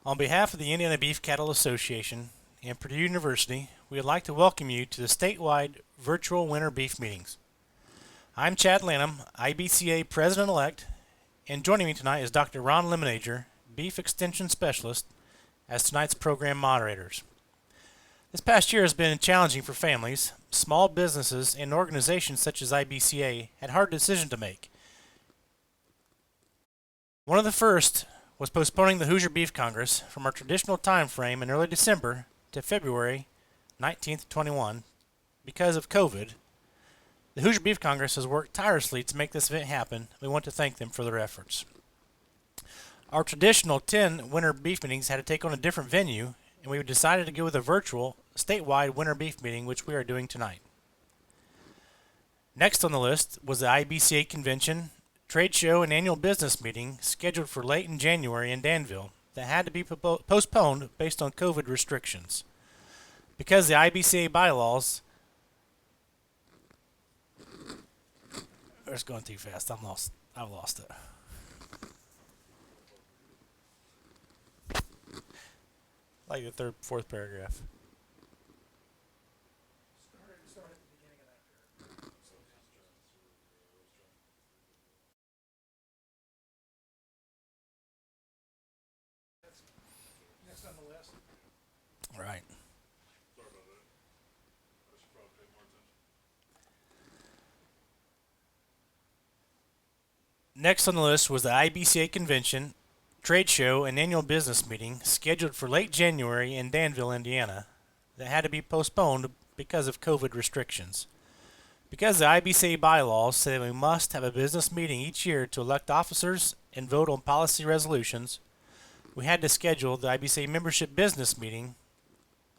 On behalf of the Indiana Beef Cattle Association and Purdue University, we would like to welcome you to the statewide virtual winter beef meetings. I'm Chad Lanham, IBCA President-elect, and joining me tonight is Dr. Ron Lemonager, Beef Extension Specialist, as tonight's program moderators. This past year has been challenging for families. Small businesses and organizations such as IBCA had hard decisions to make. One of the first was postponing the Hoosier Beef Congress from our traditional time frame in early December to February 19th, 21 because of COVID. The Hoosier Beef Congress has worked tirelessly to make this event happen. We want to thank them for their efforts. Our traditional 10 winter beef meetings had to take on a different venue, and we decided to go with a virtual statewide winter beef meeting, which we are doing tonight. Next on the list was the IBCA convention, trade show, and annual business meeting scheduled for late in January in Danville that had to be postponed based on COVID restrictions. Because the IBCA bylaws, it's going too fast. I've lost it. Like the third, fourth paragraph. Start at the beginning of that paragraph. Next on the list. All right. Sorry about that. I should probably pay more attention. Next on the list was the IBCA convention, trade show, and annual business meeting scheduled for late January in Danville, Indiana, that had to be postponed because of COVID restrictions. Because the IBCA bylaws say we must have a business meeting each year to elect officers and vote on policy resolutions, we had to schedule the IBCA membership business meeting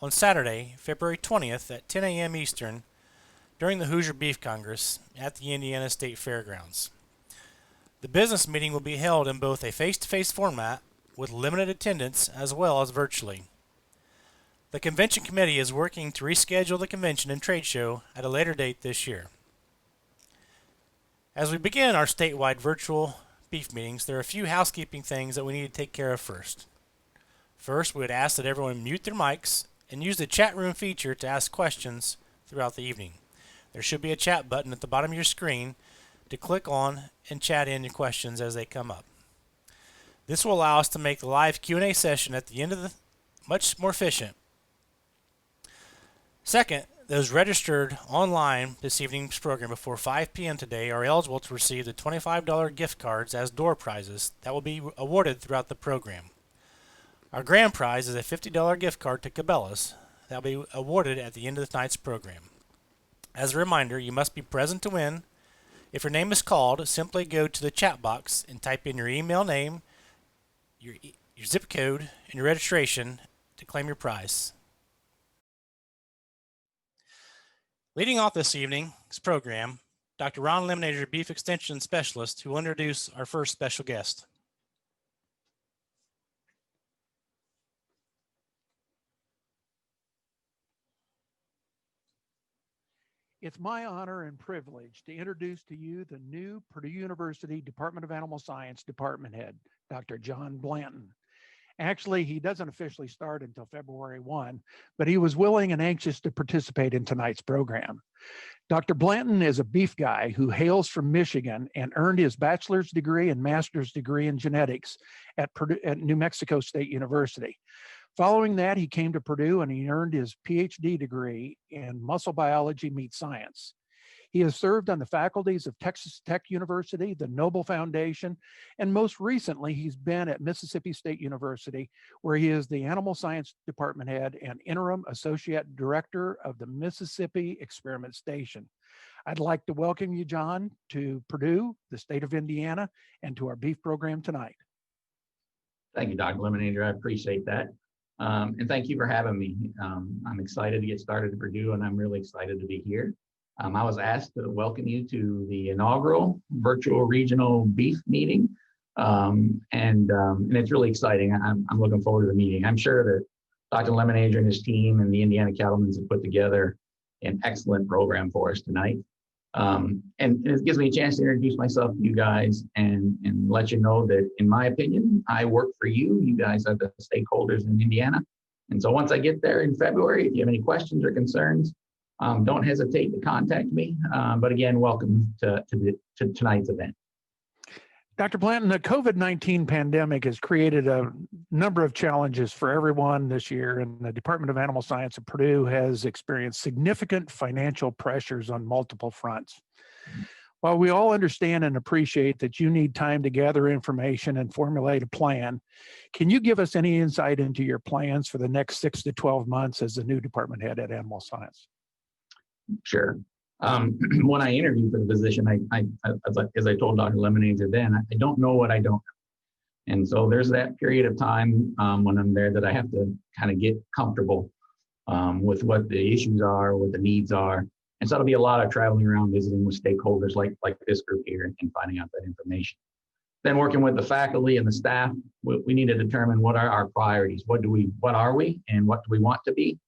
on Saturday, February 20th at 10 a.m. Eastern during the Hoosier Beef Congress at the Indiana State Fairgrounds. The business meeting will be held in both a face-to-face format with limited attendance as well as virtually. The convention committee is working to reschedule the convention and trade show at a later date this year. As we begin our statewide virtual beef meetings, there are a few housekeeping things that we need to take care of first. First, we would ask that everyone mute their mics and use the chat room feature to ask questions throughout the evening. There should be a chat button at the bottom of your screen to click on and chat in your questions as they come up. This will allow us to make the live Q&A session at the end of the much more efficient. Second, those registered online this evening's program before 5 p.m. today are eligible to receive the $25 gift cards as door prizes that will be awarded throughout the program. Our grand prize is a $50 gift card to Cabela's that will be awarded at the end of tonight's program. As a reminder, you must be present to win. If your name is called, simply go to the chat box and type in your email name, your zip code, and your registration to claim your prize. Leading off this evening's program, Dr. Ron Lemonager, Beef Extension Specialist, who will introduce our first special guest. It's my honor and privilege to introduce to you the new Purdue University Department of Animal Science Department Head, Dr. John Blanton. Actually, he doesn't officially start until February 1, but he was willing and anxious to participate in tonight's program. Dr. Blanton is a beef guy who hails from Michigan and earned his bachelor's degree and master's degree in genetics at New Mexico State University. Following that, he came to Purdue and he earned his PhD degree in muscle biology meat science. He has served on the faculties of Texas Tech University, the Noble Foundation, and most recently, he's been at Mississippi State University, where he is the Animal Science Department Head and Interim Associate Director of the Mississippi Experiment Station. I'd like to welcome you, John, to Purdue, the state of Indiana, and to our beef program tonight. Thank you, Dr. Lemonager. I appreciate that. And thank you for having me. I'm excited to get started at Purdue, and I'm really excited to be here. I was asked to welcome you to the inaugural virtual regional beef meeting, and it's really exciting. I'm looking forward to the meeting. I'm sure that Dr. Lemonager and his team and the Indiana Cattlemen's have put together an excellent program for us tonight. And it gives me a chance to introduce myself to you guys and let you know that, in my opinion, I work for you. You guys are the stakeholders in Indiana. And so once I get there in February, if you have any questions or concerns, don't hesitate to contact me. But again, welcome to tonight's event. Dr. Blanton, the COVID-19 pandemic has created a number of challenges for everyone this year, and the Department of Animal Science at Purdue has experienced significant financial pressures on multiple fronts. While we all understand and appreciate that you need time to gather information and formulate a plan, can you give us any insight into your plans for the next 6 to 12 months as the new department head at Animal Science? Sure. When I interviewed for the position, as I told Dr. Lemonager then, I don't know what I don't know. And so there's that period of time when I'm there that I have to kind of get comfortable with what the issues are, what the needs are. And so it'll be a lot of traveling around, visiting with stakeholders like this group here and finding out that information. Then working with the faculty and the staff, we need to determine what are our priorities. What are we and what do we want to be?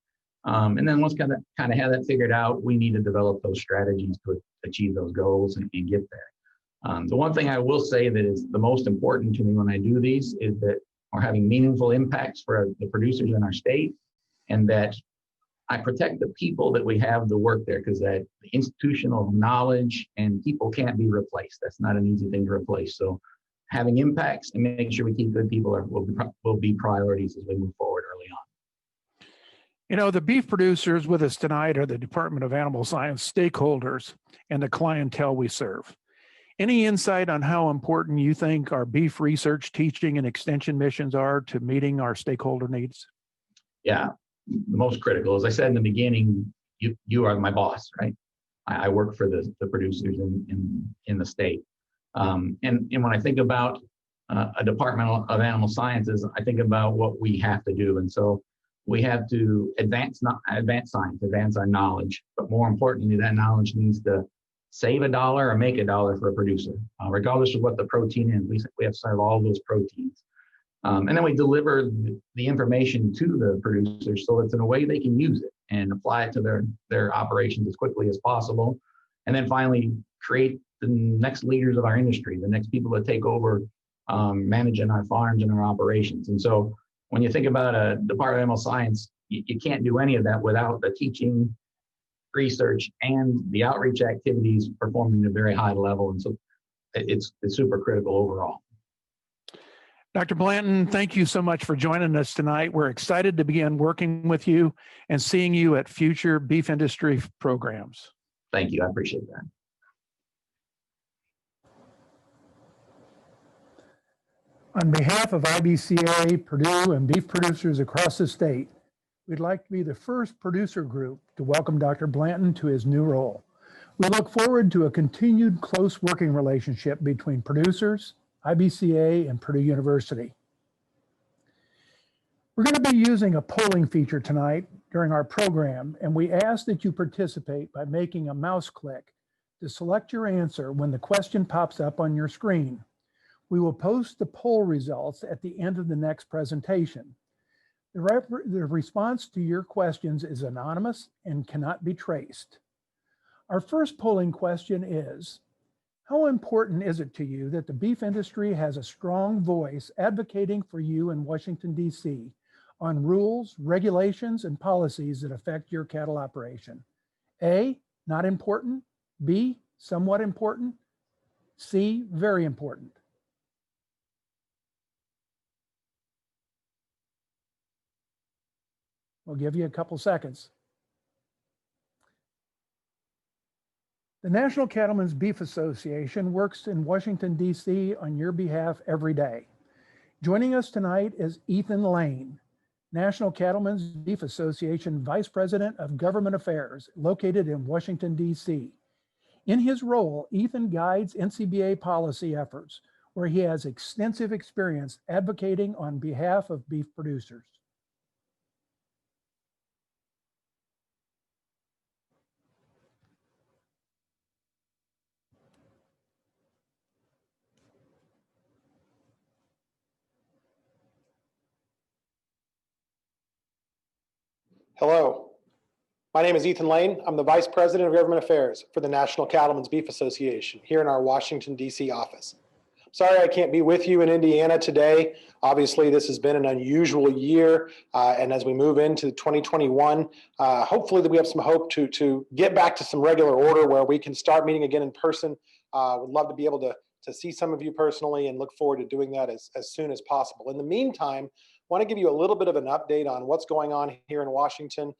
And then once kind of have that figured out, we need to develop those strategies to achieve those goals and get there. The one thing I will say that is the most important to me when I do these is that we're having meaningful impacts for the producers in our state, and that I protect the people that we have to work there, because that institutional knowledge and people can't be replaced. That's not an easy thing to replace. So having impacts and making sure we keep good people will be priorities as we move forward early on. You know, the beef producers with us tonight are the Department of Animal Science stakeholders and the clientele we serve. Any insight on how important you think our beef research, teaching, and extension missions are to meeting our stakeholder needs? Yeah, the most critical. As I said in the beginning, you are my boss, right? I work for the producers in the state. And when I think about a Department of Animal Sciences, I think about what we have to do. And so we have to advance science, advance our knowledge, but more importantly, that knowledge needs to save $1 or make $1 for a producer, regardless of what the protein is. We have to serve all those proteins. And then we deliver the information to the producers so it's in a way they can use it and apply it to their operations as quickly as possible. And then finally, create the next leaders of our industry, the next people that take over managing our farms and our operations. And so when you think about a Department of Animal Science, you can't do any of that without the teaching, research, and the outreach activities performing at a very high level. And so it's super critical overall. Dr. Blanton, thank you so much for joining us tonight. We're excited to begin working with you and seeing you at future beef industry programs. Thank you. I appreciate that. On behalf of IBCA, Purdue, and beef producers across the state, we'd like to be the first producer group to welcome Dr. Blanton to his new role. We look forward to a continued close working relationship between producers, IBCA, and Purdue University. We're going to be using a polling feature tonight during our program, and we ask that you participate by making a mouse click to select your answer when the question pops up on your screen. We will post the poll results at the end of the next presentation. The response to your questions is anonymous and cannot be traced. Our first polling question is, how important is it to you that the beef industry has a strong voice advocating for you in Washington, D.C. on rules, regulations, and policies that affect your cattle operation? A, not important. B, somewhat important. C, very important. We'll give you a couple seconds. The National Cattlemen's Beef Association works in Washington, D.C. on your behalf every day. Joining us tonight is Ethan Lane, National Cattlemen's Beef Association Vice President of Government Affairs, located in Washington, D.C. In his role, Ethan guides NCBA policy efforts, where he has extensive experience advocating on behalf of beef producers. Hello. My name is Ethan Lane. I'm the Vice President of Government Affairs for the National Cattlemen's Beef Association here in our Washington, D.C. office. Sorry I can't be with you in Indiana today. Obviously, this has been an unusual year, and as we move into 2021, hopefully that we have some hope to get back to some regular order where we can start meeting again in person. Would love to be able to see some of you personally and look forward to doing that as soon as possible. In the meantime, I want to give you a little bit of an update on what's going on here in Washington.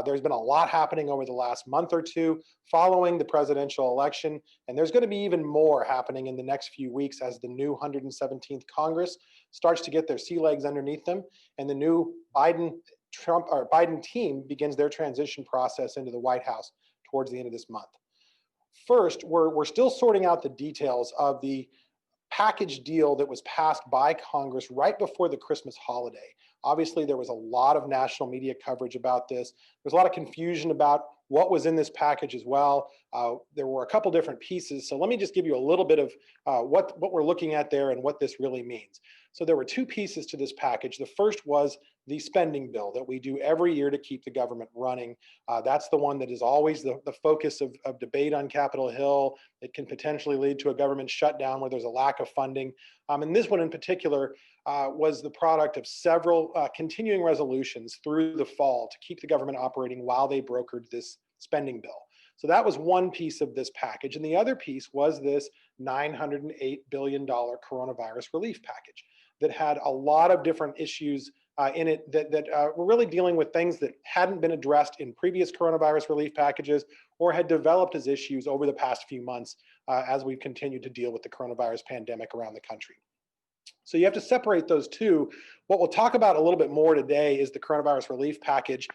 There's been a lot happening over the last month or two following the presidential election, and there's going to be even more happening in the next few weeks as the new 117th Congress starts to get their sea legs underneath them, and the new Biden team begins their transition process into the White House towards the end of this month. First, we're still sorting out the details of the package deal that was passed by Congress right before the Christmas holiday. Obviously, there was a lot of national media coverage about this. There's a lot of confusion about what was in this package as well. There were a couple different pieces. So let me just give you a little bit of what we're looking at there and what this really means. So there were two pieces to this package. The first was the spending bill that we do every year to keep the government running. That's the one that is always the focus of debate on Capitol Hill. It can potentially lead to a government shutdown where there's a lack of funding. And this one in particular was the product of several continuing resolutions through the fall to keep the government operating while they brokered this spending bill. So that was one piece of this package. And the other piece was this $908 billion coronavirus relief package that had a lot of different issues in it that were really dealing with things that hadn't been addressed in previous coronavirus relief packages or had developed as issues over the past few months as we've continued to deal with the coronavirus pandemic around the country. So you have to separate those two. What we'll talk about a little bit more today is the coronavirus relief package.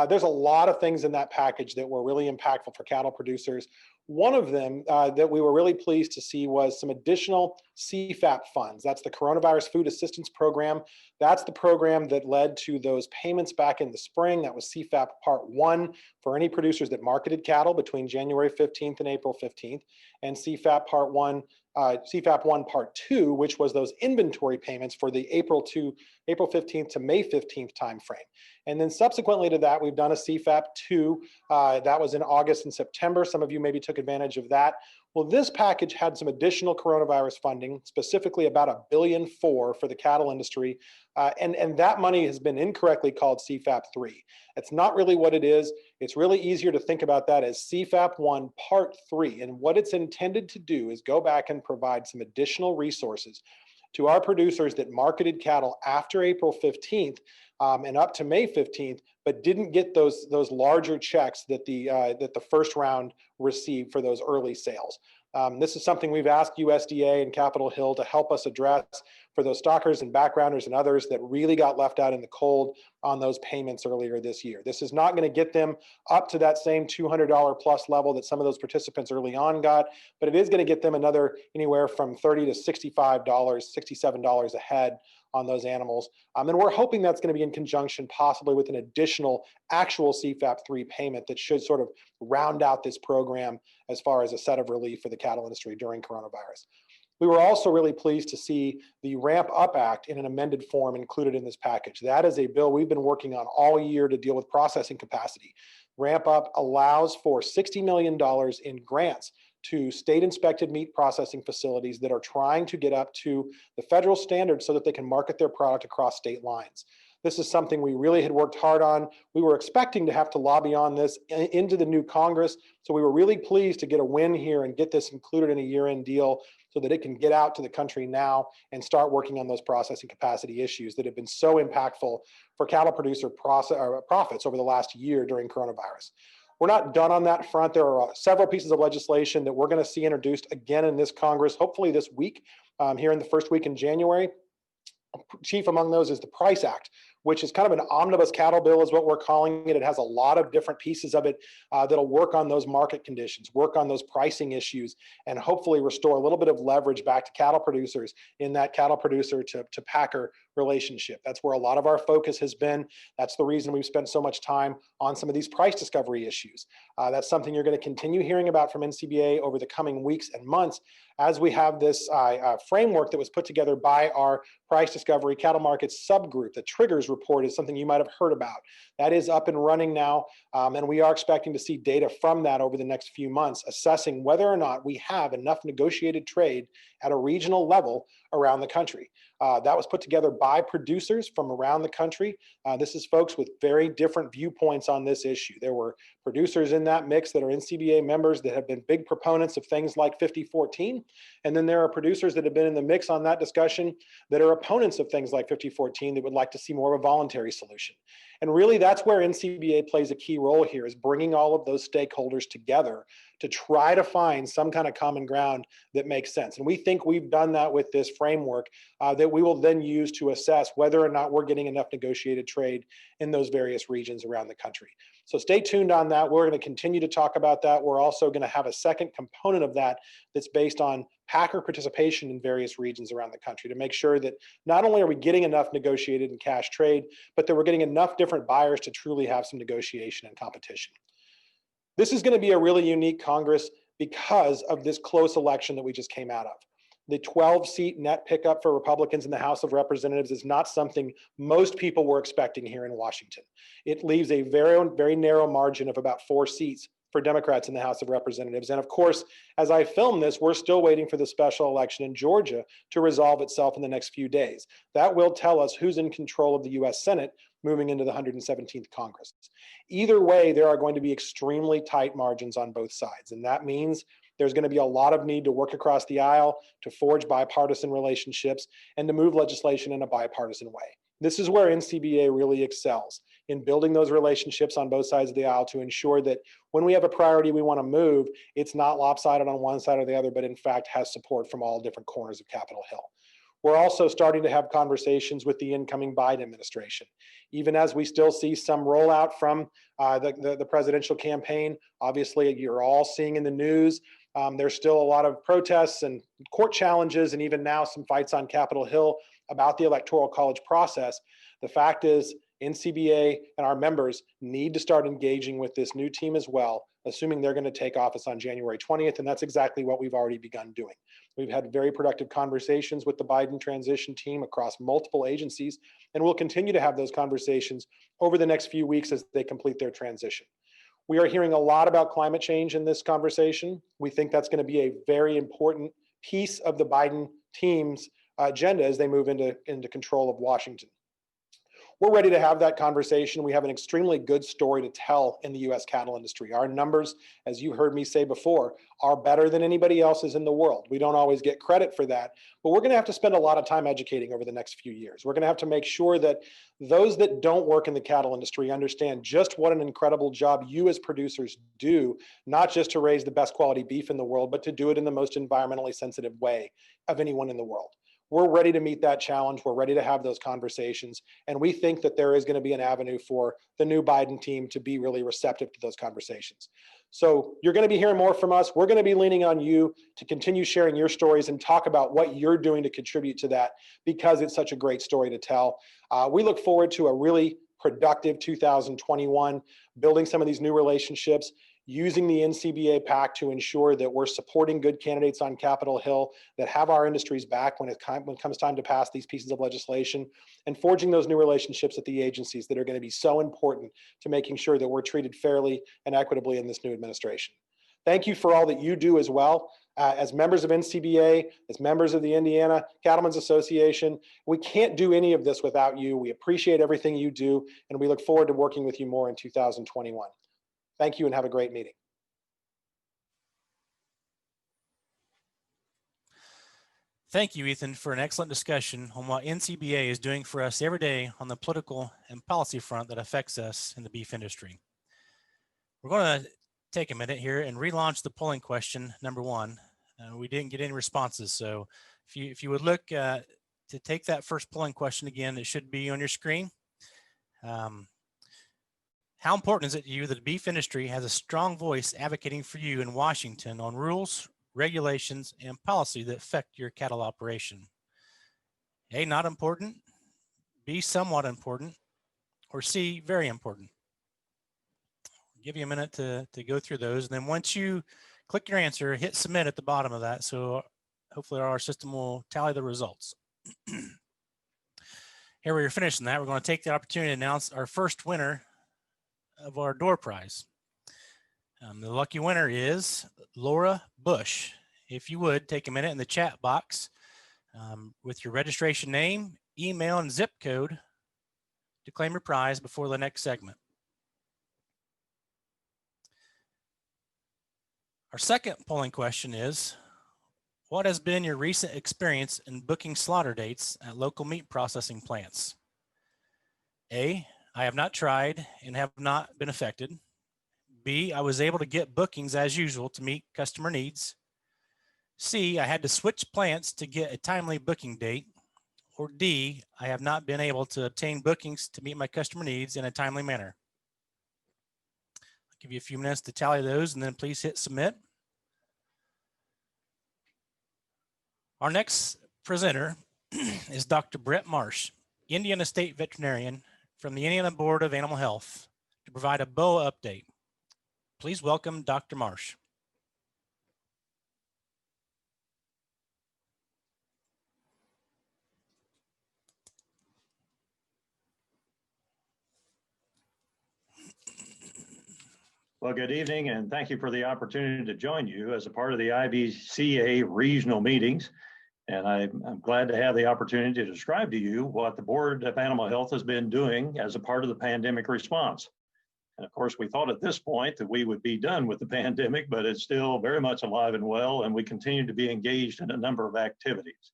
There's a lot of things in that package that were really impactful for cattle producers. One of them that we were really pleased to see was some additional CFAP funds. That's the Coronavirus Food Assistance Program. That's the program that led to those payments back in the spring. That was CFAP Part 1 for any producers that marketed cattle between January 15th and April 15th, and CFAP Part 1, CFAP 1 Part 2, which was those inventory payments for the April 15th to May 15th timeframe. And then subsequently to that, we've done a CFAP 2. That was in August and September. Some of you maybe took advantage of that. Well, this package had some additional coronavirus funding, specifically about $1.4 billion for the cattle industry. And that money has been incorrectly called CFAP 3. That's not really what it is. It's really easier to think about that as CFAP 1 Part 3. And what it's intended to do is go back and provide some additional resources to our producers that marketed cattle after April 15th and up to May 15th, but didn't get those larger checks that the first round received for those early sales. This is something we've asked USDA and Capitol Hill to help us address for those stockers and backgrounders and others that really got left out in the cold on those payments earlier this year. This is not going to get them up to that same $200 plus level that some of those participants early on got, but it is going to get them another anywhere from $30 to $65, $67 a head on those animals. And we're hoping that's going to be in conjunction possibly with an additional actual CFAP 3 payment that should sort of round out this program as far as a set of relief for the cattle industry during coronavirus. We were also really pleased to see the Ramp Up Act in an amended form included in this package. That is a bill we've been working on all year to deal with processing capacity. Ramp Up allows for $60 million in grants to state-inspected meat processing facilities that are trying to get up to the federal standards so that they can market their product across state lines. This is something we really had worked hard on. We were expecting to have to lobby on this into the new Congress, so we were really pleased to get a win here and get this included in a year-end deal so that it can get out to the country now and start working on those processing capacity issues that have been so impactful for cattle producer profits over the last year during coronavirus. We're not done on that front. There are several pieces of legislation that we're going to see introduced again in this Congress, hopefully this week, here in the first week in January. Chief among those is the Price Act, which is kind of an omnibus cattle bill is what we're calling it. It has a lot of different pieces of it that'll work on those market conditions, work on those pricing issues, and hopefully restore a little bit of leverage back to cattle producers in that cattle producer to packer relationship. That's where a lot of our focus has been. That's the reason we've spent so much time on some of these price discovery issues. That's something you're going to continue hearing about from NCBA over the coming weeks and months as we have this framework that was put together by our price discovery cattle markets subgroup that triggers report is something you might have heard about. That is up and running now, and we are expecting to see data from that over the next few months, assessing whether or not we have enough negotiated trade at a regional level around the country. That was put together by producers from around the country. This is folks with very different viewpoints on this issue. There were producers in that mix that are NCBA members that have been big proponents of things like 5014. And then there are producers that have been in the mix on that discussion that are opponents of things like 5014 that would like to see more of a voluntary solution. And really that's where NCBA plays a key role here, is bringing all of those stakeholders together to try to find some kind of common ground that makes sense. And we think we've done that with this framework that we will then use to assess whether or not we're getting enough negotiated trade in those various regions around the country. So stay tuned on that. We're going to continue to talk about that. We're also going to have a second component of that that's based on packer participation in various regions around the country to make sure that not only are we getting enough negotiated and cash trade, but that we're getting enough different buyers to truly have some negotiation and competition. This is going to be a really unique Congress because of this close election that we just came out of. The 12-seat net pickup for Republicans in the House of Representatives is not something most people were expecting here in Washington. It leaves a very, very narrow margin of about 4 seats for Democrats in the House of Representatives. And of course, as I film this, we're still waiting for the special election in Georgia to resolve itself in the next few days. That will tell us who's in control of the US Senate moving into the 117th Congress. Either way, there are going to be extremely tight margins on both sides. And that means there's going to be a lot of need to work across the aisle, to forge bipartisan relationships, and to move legislation in a bipartisan way. This is where NCBA really excels, in building those relationships on both sides of the aisle to ensure that when we have a priority we want to move, it's not lopsided on one side or the other, but in fact has support from all different corners of Capitol Hill. We're also starting to have conversations with the incoming Biden administration. Even as we still see some rollout from the presidential campaign, obviously you're all seeing in the news, there's still a lot of protests and court challenges, and even now some fights on Capitol Hill about the Electoral College process. The fact is, NCBA and our members need to start engaging with this new team as well, assuming they're going to take office on January 20th, and that's exactly what we've already begun doing. We've had very productive conversations with the Biden transition team across multiple agencies, and we'll continue to have those conversations over the next few weeks as they complete their transition. We are hearing a lot about climate change in this conversation. We think that's going to be a very important piece of the Biden team's agenda as they move into control of Washington. We're ready to have that conversation. We have an extremely good story to tell in the U.S. cattle industry. Our numbers, as you heard me say before, are better than anybody else's in the world. We don't always get credit for that, but we're going to have to spend a lot of time educating over the next few years. We're going to have to make sure that those that don't work in the cattle industry understand just what an incredible job you as producers do, not just to raise the best quality beef in the world, but to do it in the most environmentally sensitive way of anyone in the world. We're ready to meet that challenge. We're ready to have those conversations. And we think that there is going to be an avenue for the new Biden team to be really receptive to those conversations. So you're going to be hearing more from us. We're going to be leaning on you to continue sharing your stories and talk about what you're doing to contribute to that, because it's such a great story to tell. We look forward to a really productive 2021, building some of these new relationships, using the NCBA PAC to ensure that we're supporting good candidates on Capitol Hill that have our industries back when it comes time to pass these pieces of legislation, and forging those new relationships at the agencies that are going to be so important to making sure that we're treated fairly and equitably in this new administration. Thank you for all that you do as well. As members of NCBA, as members of the Indiana Cattlemen's Association, we can't do any of this without you. We appreciate everything you do, and we look forward to working with you more in 2021. Thank you and have a great meeting. Thank you, Ethan, for an excellent discussion on what NCBA is doing for us every day on the political and policy front that affects us in the beef industry. We're going to take a minute here and relaunch the polling question number 1. We didn't get any responses, so if you would look to take that first polling question again, it should be on your screen. How important is it to you that the beef industry has a strong voice advocating for you in Washington on rules, regulations, and policy that affect your cattle operation? A, not important, B, somewhat important, or C, very important. I'll give you a minute to go through those. And then once you click your answer, hit submit at the bottom of that. So hopefully our system will tally the results. Here we are finishing that. We're going to take the opportunity to announce our first winner of our door prize. The lucky winner is Laura Bush. If you would, take a minute in the chat box with your registration name, email, and zip code to claim your prize before the next segment. Our second polling question is, what has been your recent experience in booking slaughter dates at local meat processing plants? A, I have not tried and have not been affected. B, I was able to get bookings as usual to meet customer needs. C, I had to switch plants to get a timely booking date. Or D, I have not been able to obtain bookings to meet my customer needs in a timely manner. I'll give you a few minutes to tally those and then please hit submit. Our next presenter is Dr. Brett Marsh, Indiana State Veterinarian from the Indiana Board of Animal Health, to provide a BOA update. Please welcome Dr. Marsh. Well, good evening, and thank you for the opportunity to join you as a part of the IBCA regional meetings. And I'm glad to have the opportunity to describe to you what the Board of Animal Health has been doing as a part of the pandemic response. And of course, we thought at this point that we would be done with the pandemic, but it's still very much alive and well, and we continue to be engaged in a number of activities.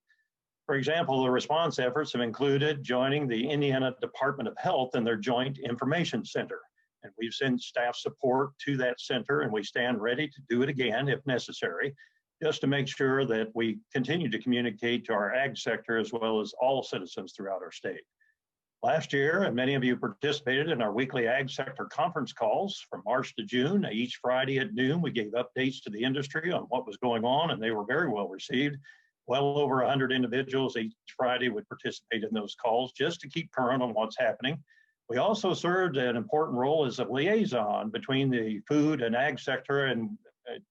For example, the response efforts have included joining the Indiana Department of Health and their Joint Information Center. And we've sent staff support to that center, and we stand ready to do it again if necessary, just to make sure that we continue to communicate to our ag sector as well as all citizens throughout our state. Last year, and many of you participated in our weekly ag sector conference calls from March to June. Each Friday at noon, we gave updates to the industry on what was going on, and they were very well received. Well over 100 individuals each Friday would participate in those calls just to keep current on what's happening. We also served an important role as a liaison between the food and ag sector and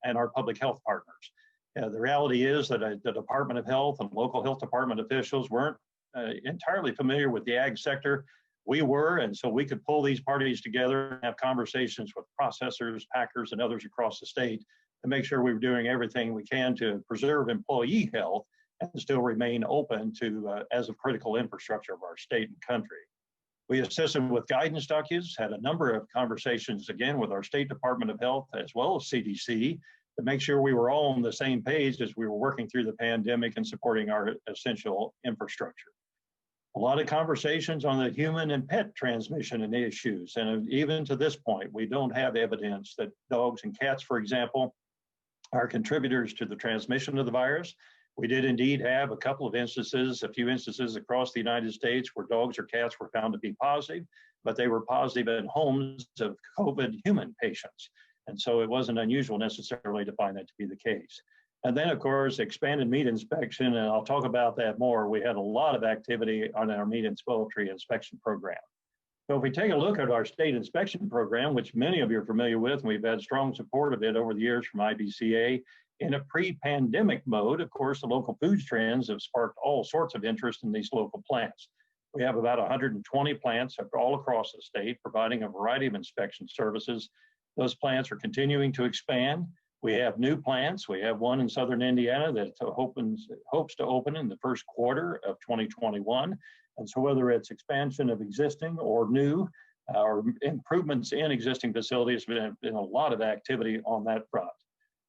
our public health partners. The reality is that the Department of Health and local health department officials weren't entirely familiar with the ag sector. We were, and so we could pull these parties together and have conversations with processors, packers, and others across the state to make sure we were doing everything we can to preserve employee health and still remain open to as a critical infrastructure of our state and country. We assisted with guidance documents, had a number of conversations again with our State Department of Health as well as CDC to make sure we were all on the same page as we were working through the pandemic and supporting our essential infrastructure. A lot of conversations on the human and pet transmission and issues. And even to this point, we don't have evidence that dogs and cats, for example, are contributors to the transmission of the virus. We did indeed have a couple of instances, a few instances across the United States where dogs or cats were found to be positive, but they were positive in homes of COVID human patients. And so it wasn't unusual necessarily to find that to be the case. And then, of course, expanded meat inspection, and I'll talk about that more. We had a lot of activity on our meat and poultry inspection program. So if we take a look at our state inspection program, which many of you are familiar with, and we've had strong support of it over the years from IBCA, in a pre-pandemic mode, of course, the local food trends have sparked all sorts of interest in these local plants. We have about 120 plants all across the state providing a variety of inspection services. Those plants are continuing to expand. We have new plants. We have one in southern Indiana that hopes to open in the first quarter of 2021. And so whether it's expansion of existing or new or improvements in existing facilities, there's been a lot of activity on that front.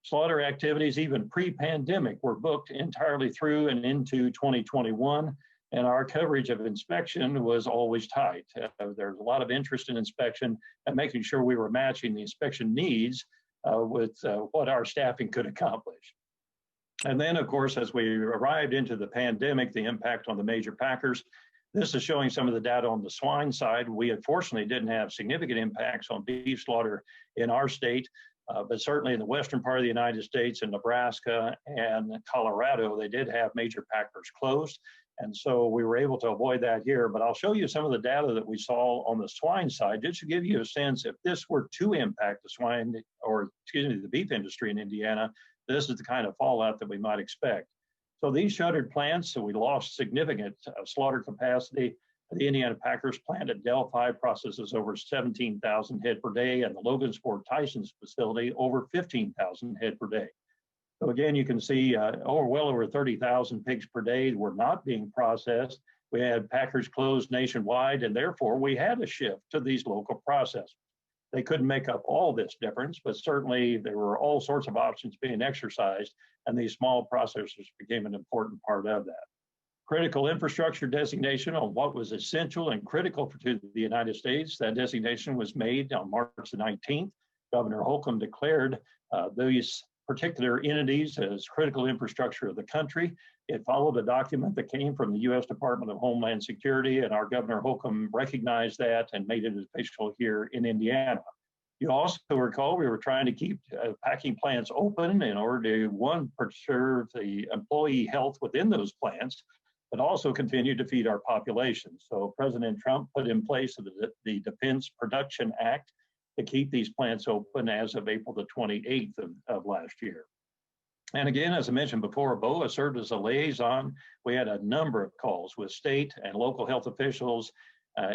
Slaughter activities, even pre-pandemic, were booked entirely through and into 2021, and our coverage of inspection was always tight. There's a lot of interest in inspection and making sure we were matching the inspection needs with what our staffing could accomplish. And then, of course, as we arrived into the pandemic, the impact on the major packers, this is showing some of the data on the swine side. We unfortunately didn't have significant impacts on beef slaughter in our state. But certainly in the western part of the United States, in Nebraska and Colorado, they did have major packers closed. And so we were able to avoid that here. But I'll show you some of the data that we saw on the swine side, just to give you a sense, if this were to impact the swine, or excuse me, the beef industry in Indiana, this is the kind of fallout that we might expect. So these shuttered plants, so we lost significant slaughter capacity. The Indiana Packers plant at Delphi processes over 17,000 head per day, and the Logansport Tyson's facility over 15,000 head per day. So again, you can see well over 30,000 pigs per day were not being processed. We had packers closed nationwide, and therefore we had to shift to these local processors. They couldn't make up all this difference, but certainly there were all sorts of options being exercised, and these small processors became an important part of that. Critical infrastructure designation on what was essential and critical to the United States. That designation was made on March the 19th. Governor Holcomb declared these particular entities as critical infrastructure of the country. It followed a document that came from the U.S. Department of Homeland Security, and our Governor Holcomb recognized that and made it official here in Indiana. You also recall we were trying to keep packing plants open in order to, one, preserve the employee health within those plants, but also continue to feed our population. So President Trump put in place the Defense Production Act to keep these plants open as of April the 28th of last year. And again, as I mentioned before, BOA served as a liaison. We had a number of calls with state and local health officials,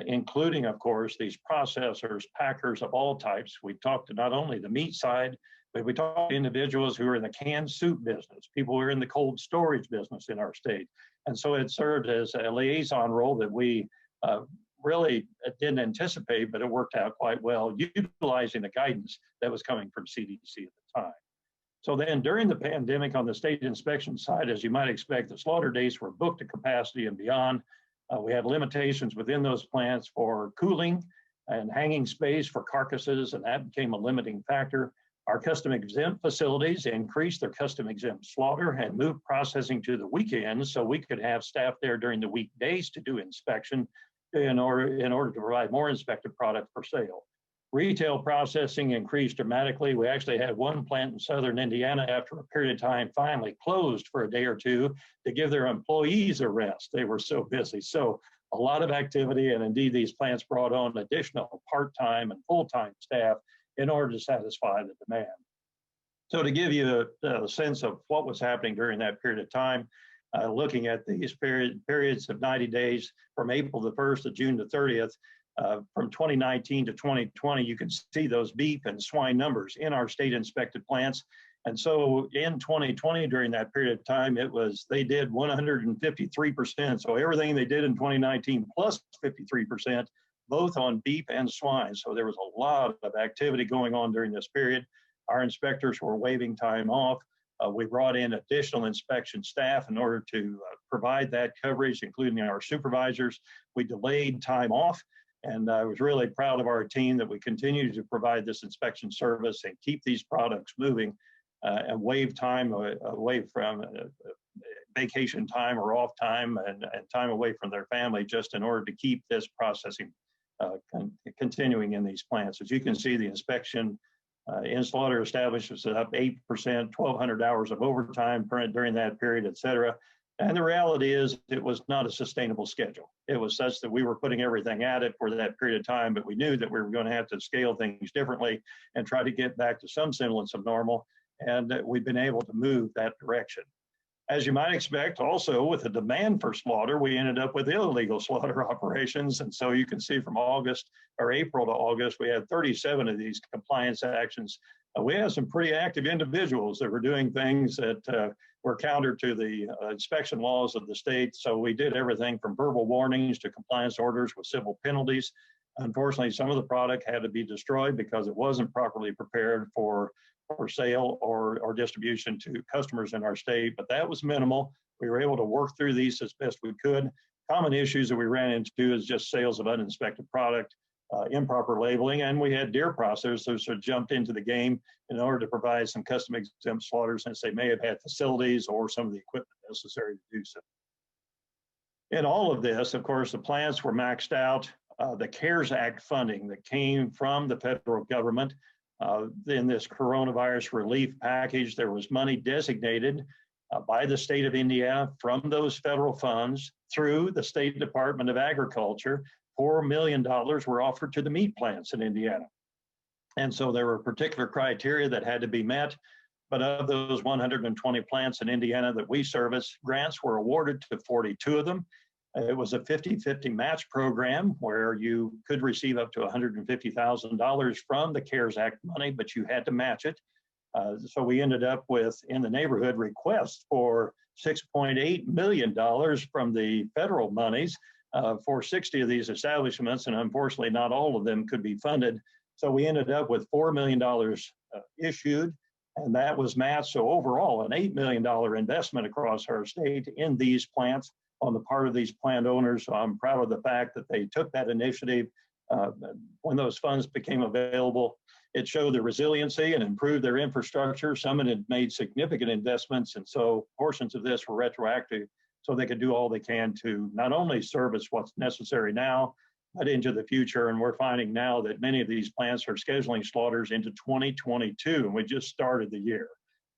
including, of course, these processors, packers of all types. We talked to not only the meat side, but we talked to individuals who are in the canned soup business, people who are in the cold storage business in our state. And so it served as a liaison role that we really didn't anticipate, but it worked out quite well, utilizing the guidance that was coming from CDC at the time. So then during the pandemic on the state inspection side, as you might expect, the slaughter days were booked to capacity and beyond. We had limitations within those plants for cooling and hanging space for carcasses, and that became a limiting factor. Our custom exempt facilities increased their custom exempt slaughter and moved processing to the weekends so we could have staff there during the weekdays to do inspection in order to provide more inspected product for sale. Retail processing increased dramatically. We actually had one plant in southern Indiana after a period of time finally closed for a day or two to give their employees a rest. They were so busy. So a lot of activity, and indeed these plants brought on additional part-time and full-time staff in order to satisfy the demand. So to give you a sense of what was happening during that period of time, looking at these periods of 90 days from April the 1st to June the 30th, from 2019 to 2020, you can see those beef and swine numbers in our state inspected plants. And so in 2020, during that period of time, they did 153%. So everything they did in 2019 plus 53%, both on beef and swine. So there was a lot of activity going on during this period. Our inspectors were waiving time off. We brought in additional inspection staff in order to provide that coverage, including our supervisors. We delayed time off, and I was really proud of our team that we continue to provide this inspection service and keep these products moving and waive time away from vacation time or off time and time away from their family just in order to keep this processing continuing in these plants. As you can see, the inspection in slaughter establishments is up 8%, 1,200 hours of overtime during that period, et cetera. And the reality is it was not a sustainable schedule. It was such that we were putting everything at it for that period of time, but we knew that we were going to have to scale things differently and try to get back to some semblance of normal. And we've been able to move that direction. As you might expect, also with the demand for slaughter, we ended up with illegal slaughter operations. And so you can see from April to August, we had 37 of these compliance actions. We had some pretty active individuals that were doing things that were counter to the inspection laws of the state. So we did everything from verbal warnings to compliance orders with civil penalties. Unfortunately, some of the product had to be destroyed because it wasn't properly prepared for sale or distribution to customers in our state, but that was minimal. We were able to work through these as best we could. Common issues that we ran into is just sales of uninspected product, improper labeling, and we had deer processors that jumped into the game in order to provide some custom exempt slaughter since they may have had facilities or some of the equipment necessary to do so. In all of this, of course, the plants were maxed out. The CARES Act funding that came from the federal government in this coronavirus relief package, there was money designated by the state of Indiana from those federal funds through the State Department of Agriculture. $4 million were offered to the meat plants in Indiana. And so there were particular criteria that had to be met. But of those 120 plants in Indiana that we service, grants were awarded to 42 of them. It was a 50-50 match program where you could receive up to $150,000 from the CARES Act money, but you had to match it. So we ended up with, in the neighborhood, requests for $6.8 million from the federal monies for 60 of these establishments, and unfortunately not all of them could be funded. So we ended up with $4 million issued, and that was matched. So overall, an $8 million investment across our state in these plants on the part of these plant owners. So I'm proud of the fact that they took that initiative. When those funds became available, it showed their resiliency and improved their infrastructure. Some had made significant investments, and so portions of this were retroactive, so they could do all they can to not only service what's necessary now, but into the future. And we're finding now that many of these plants are scheduling slaughters into 2022, and we just started the year.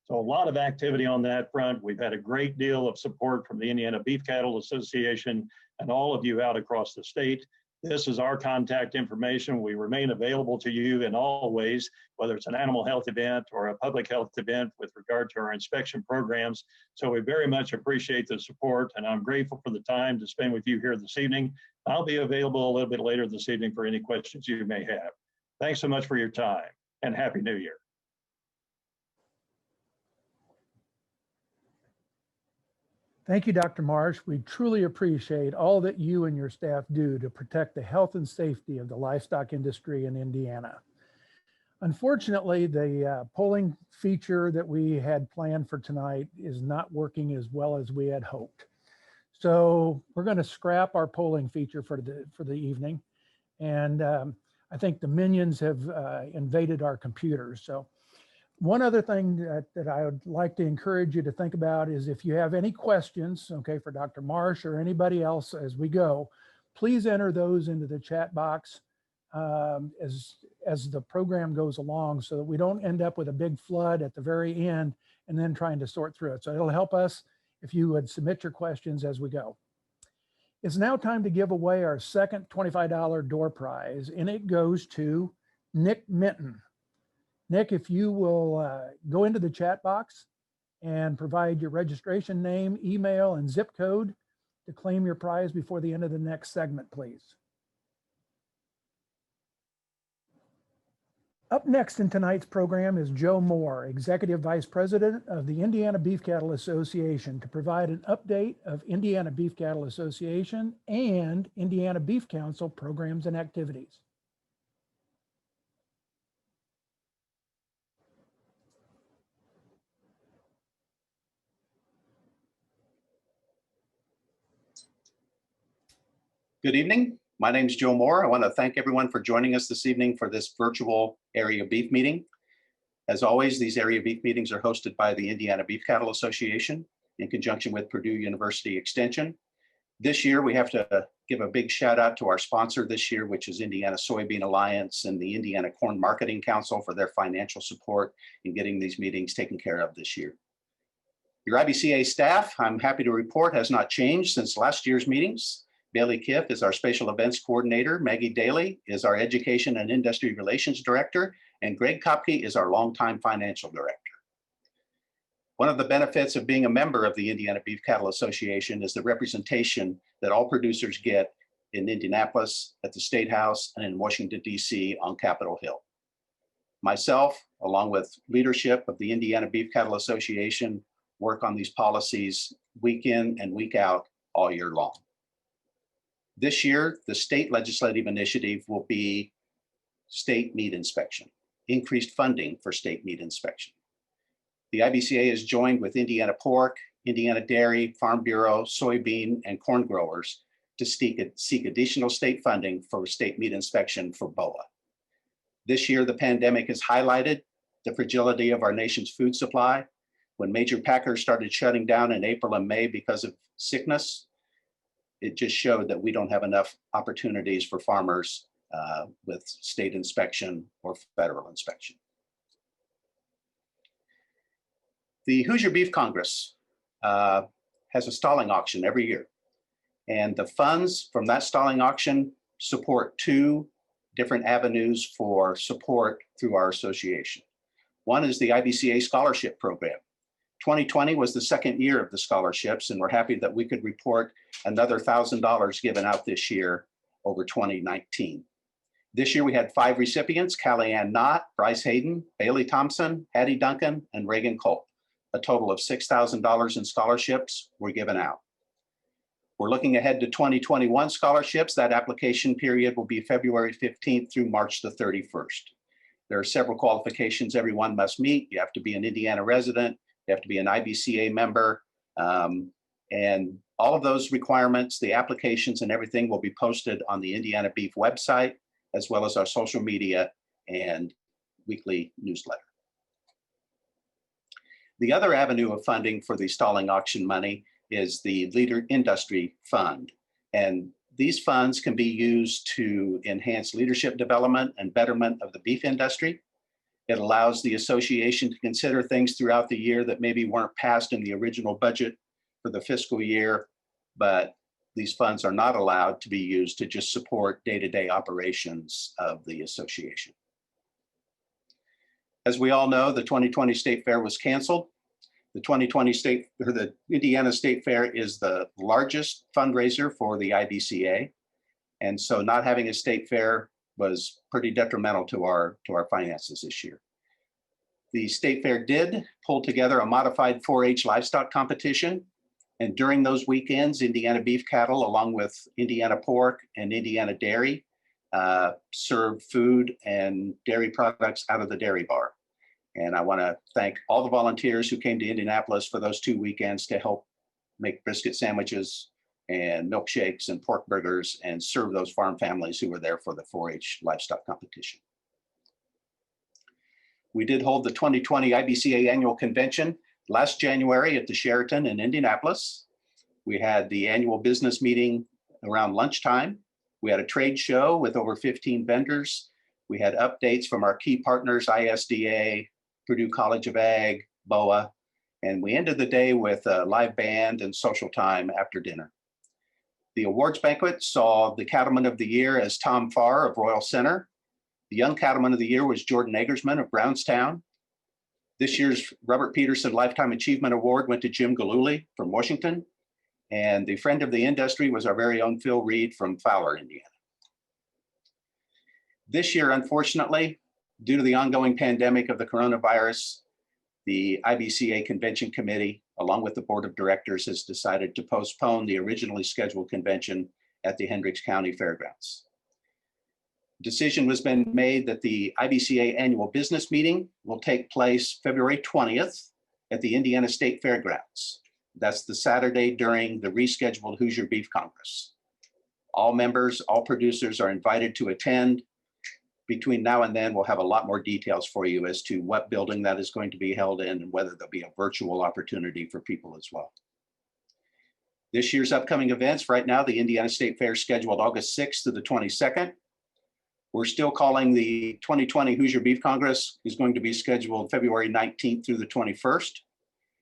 So a lot of activity on that front. We've had a great deal of support from the Indiana Beef Cattle Association and all of you out across the state. This is our contact information. We remain available to you in all ways, whether it's an animal health event or a public health event with regard to our inspection programs. So we very much appreciate the support, and I'm grateful for the time to spend with you here this evening. I'll be available a little bit later this evening for any questions you may have. Thanks so much for your time, and Happy New Year. Thank you, Dr. Marsh. We truly appreciate all that you and your staff do to protect the health and safety of the livestock industry in Indiana. Unfortunately, the polling feature that we had planned for tonight is not working as well as we had hoped. So we're going to scrap our polling feature for the evening. And I think the minions have invaded our computers. So one other thing that I would like to encourage you to think about is if you have any questions, okay, for Dr. Marsh or anybody else as we go, please enter those into the chat box as the program goes along, so that we don't end up with a big flood at the very end and then trying to sort through it. So it'll help us if you would submit your questions as we go. It's now time to give away our second $25 door prize, and it goes to Nick Minton. Nick, if you will go into the chat box and provide your registration name, email, and zip code to claim your prize before the end of the next segment, please. Up next in tonight's program is Joe Moore, Executive Vice President of the Indiana Beef Cattle Association, to provide an update of Indiana Beef Cattle Association and Indiana Beef Council programs and activities. Good evening. My name is Joe Moore. I want to thank everyone for joining us this evening for this virtual area beef meeting. As always, these area beef meetings are hosted by the Indiana Beef Cattle Association in conjunction with Purdue University Extension. This year, we have to give a big shout out to our sponsor this year, which is Indiana Soybean Alliance and the Indiana Corn Marketing Council for their financial support in getting these meetings taken care of this year. Your IBCA staff, I'm happy to report, has not changed since last year's meetings. Bailey Kiff is our Spatial Events Coordinator. Maggie Daly is our Education and Industry Relations Director. And Greg Kopke is our longtime Financial Director. One of the benefits of being a member of the Indiana Beef Cattle Association is the representation that all producers get in Indianapolis, at the State House, and in Washington, D.C. on Capitol Hill. Myself, along with leadership of the Indiana Beef Cattle Association, work on these policies week in and week out all year long. This year, the state legislative initiative will be state meat inspection, increased funding for state meat inspection. The IBCA is joined with Indiana Pork, Indiana Dairy, Farm Bureau, soybean, and corn growers to seek additional state funding for state meat inspection for BOA. This year, the pandemic has highlighted the fragility of our nation's food supply. When major packers started shutting down in April and May because of sickness, it just showed that we don't have enough opportunities for farmers with state inspection or federal inspection. The Hoosier Beef Congress has a stalling auction every year. And the funds from that stalling auction support two different avenues for support through our association. One is the IBCA Scholarship Program. 2020 was the second year of the scholarships, and we're happy that we could report another $1,000 given out this year over 2019. This year we had 5 recipients: Callie Ann Knott, Bryce Hayden, Bailey Thompson, Hattie Duncan, and Reagan Colt. A total of $6,000 in scholarships were given out. We're looking ahead to 2021 scholarships. That application period will be February 15th through March the 31st. There are several qualifications everyone must meet. You have to be an Indiana resident, you have to be an IBCA member, and all of those requirements, the applications and everything will be posted on the Indiana Beef website, as well as our social media and weekly newsletter. The other avenue of funding for the stalling auction money is the Leader Industry Fund. And these funds can be used to enhance leadership development and betterment of the beef industry. It allows the association to consider things throughout the year that maybe weren't passed in the original budget for the fiscal year, but these funds are not allowed to be used to just support day-to-day operations of the association. As we all know, the 2020 State Fair was canceled. The 2020 the Indiana State Fair is the largest fundraiser for the IBCA. And so not having a state fair was pretty detrimental to our finances this year. The State Fair did pull together a modified 4-H livestock competition. And during those weekends, Indiana Beef Cattle, along with Indiana Pork and Indiana Dairy, served food and dairy products out of the dairy bar. And I want to thank all the volunteers who came to Indianapolis for those 2 weekends to help make brisket sandwiches and milkshakes and pork burgers and serve those farm families who were there for the 4-H livestock competition. We did hold the 2020 IBCA annual convention last January at the Sheraton in Indianapolis. We had the annual business meeting around lunchtime. We had a trade show with over 15 vendors. We had updates from our key partners, ISDA, Purdue College of Ag, BOA, and we ended the day with a live band and social time after dinner. The awards banquet saw the Cattleman of the Year as Tom Farr of Royal Center. The Young Cattleman of the Year was Jordan Eggersman of Brownstown. This year's Robert Peterson Lifetime Achievement Award went to Jim Galooly from Washington. And the Friend of the Industry was our very own Phil Reed from Fowler, Indiana. This year, unfortunately, due to the ongoing pandemic of the coronavirus, the IBCA Convention Committee, along with the Board of Directors, has decided to postpone the originally scheduled convention at the Hendricks County Fairgrounds. Decision was been made that the IBCA annual business meeting will take place February 20th at the Indiana State Fairgrounds. That's the Saturday during the rescheduled Hoosier Beef Congress. All members, all producers are invited to attend. Between now and then, we'll have a lot more details for you as to what building that is going to be held in and whether there'll be a virtual opportunity for people as well. This year's upcoming events, right now, the Indiana State Fair is scheduled August 6th to the 22nd. We're still calling the 2020 Hoosier Beef Congress is going to be scheduled February 19th through the 21st.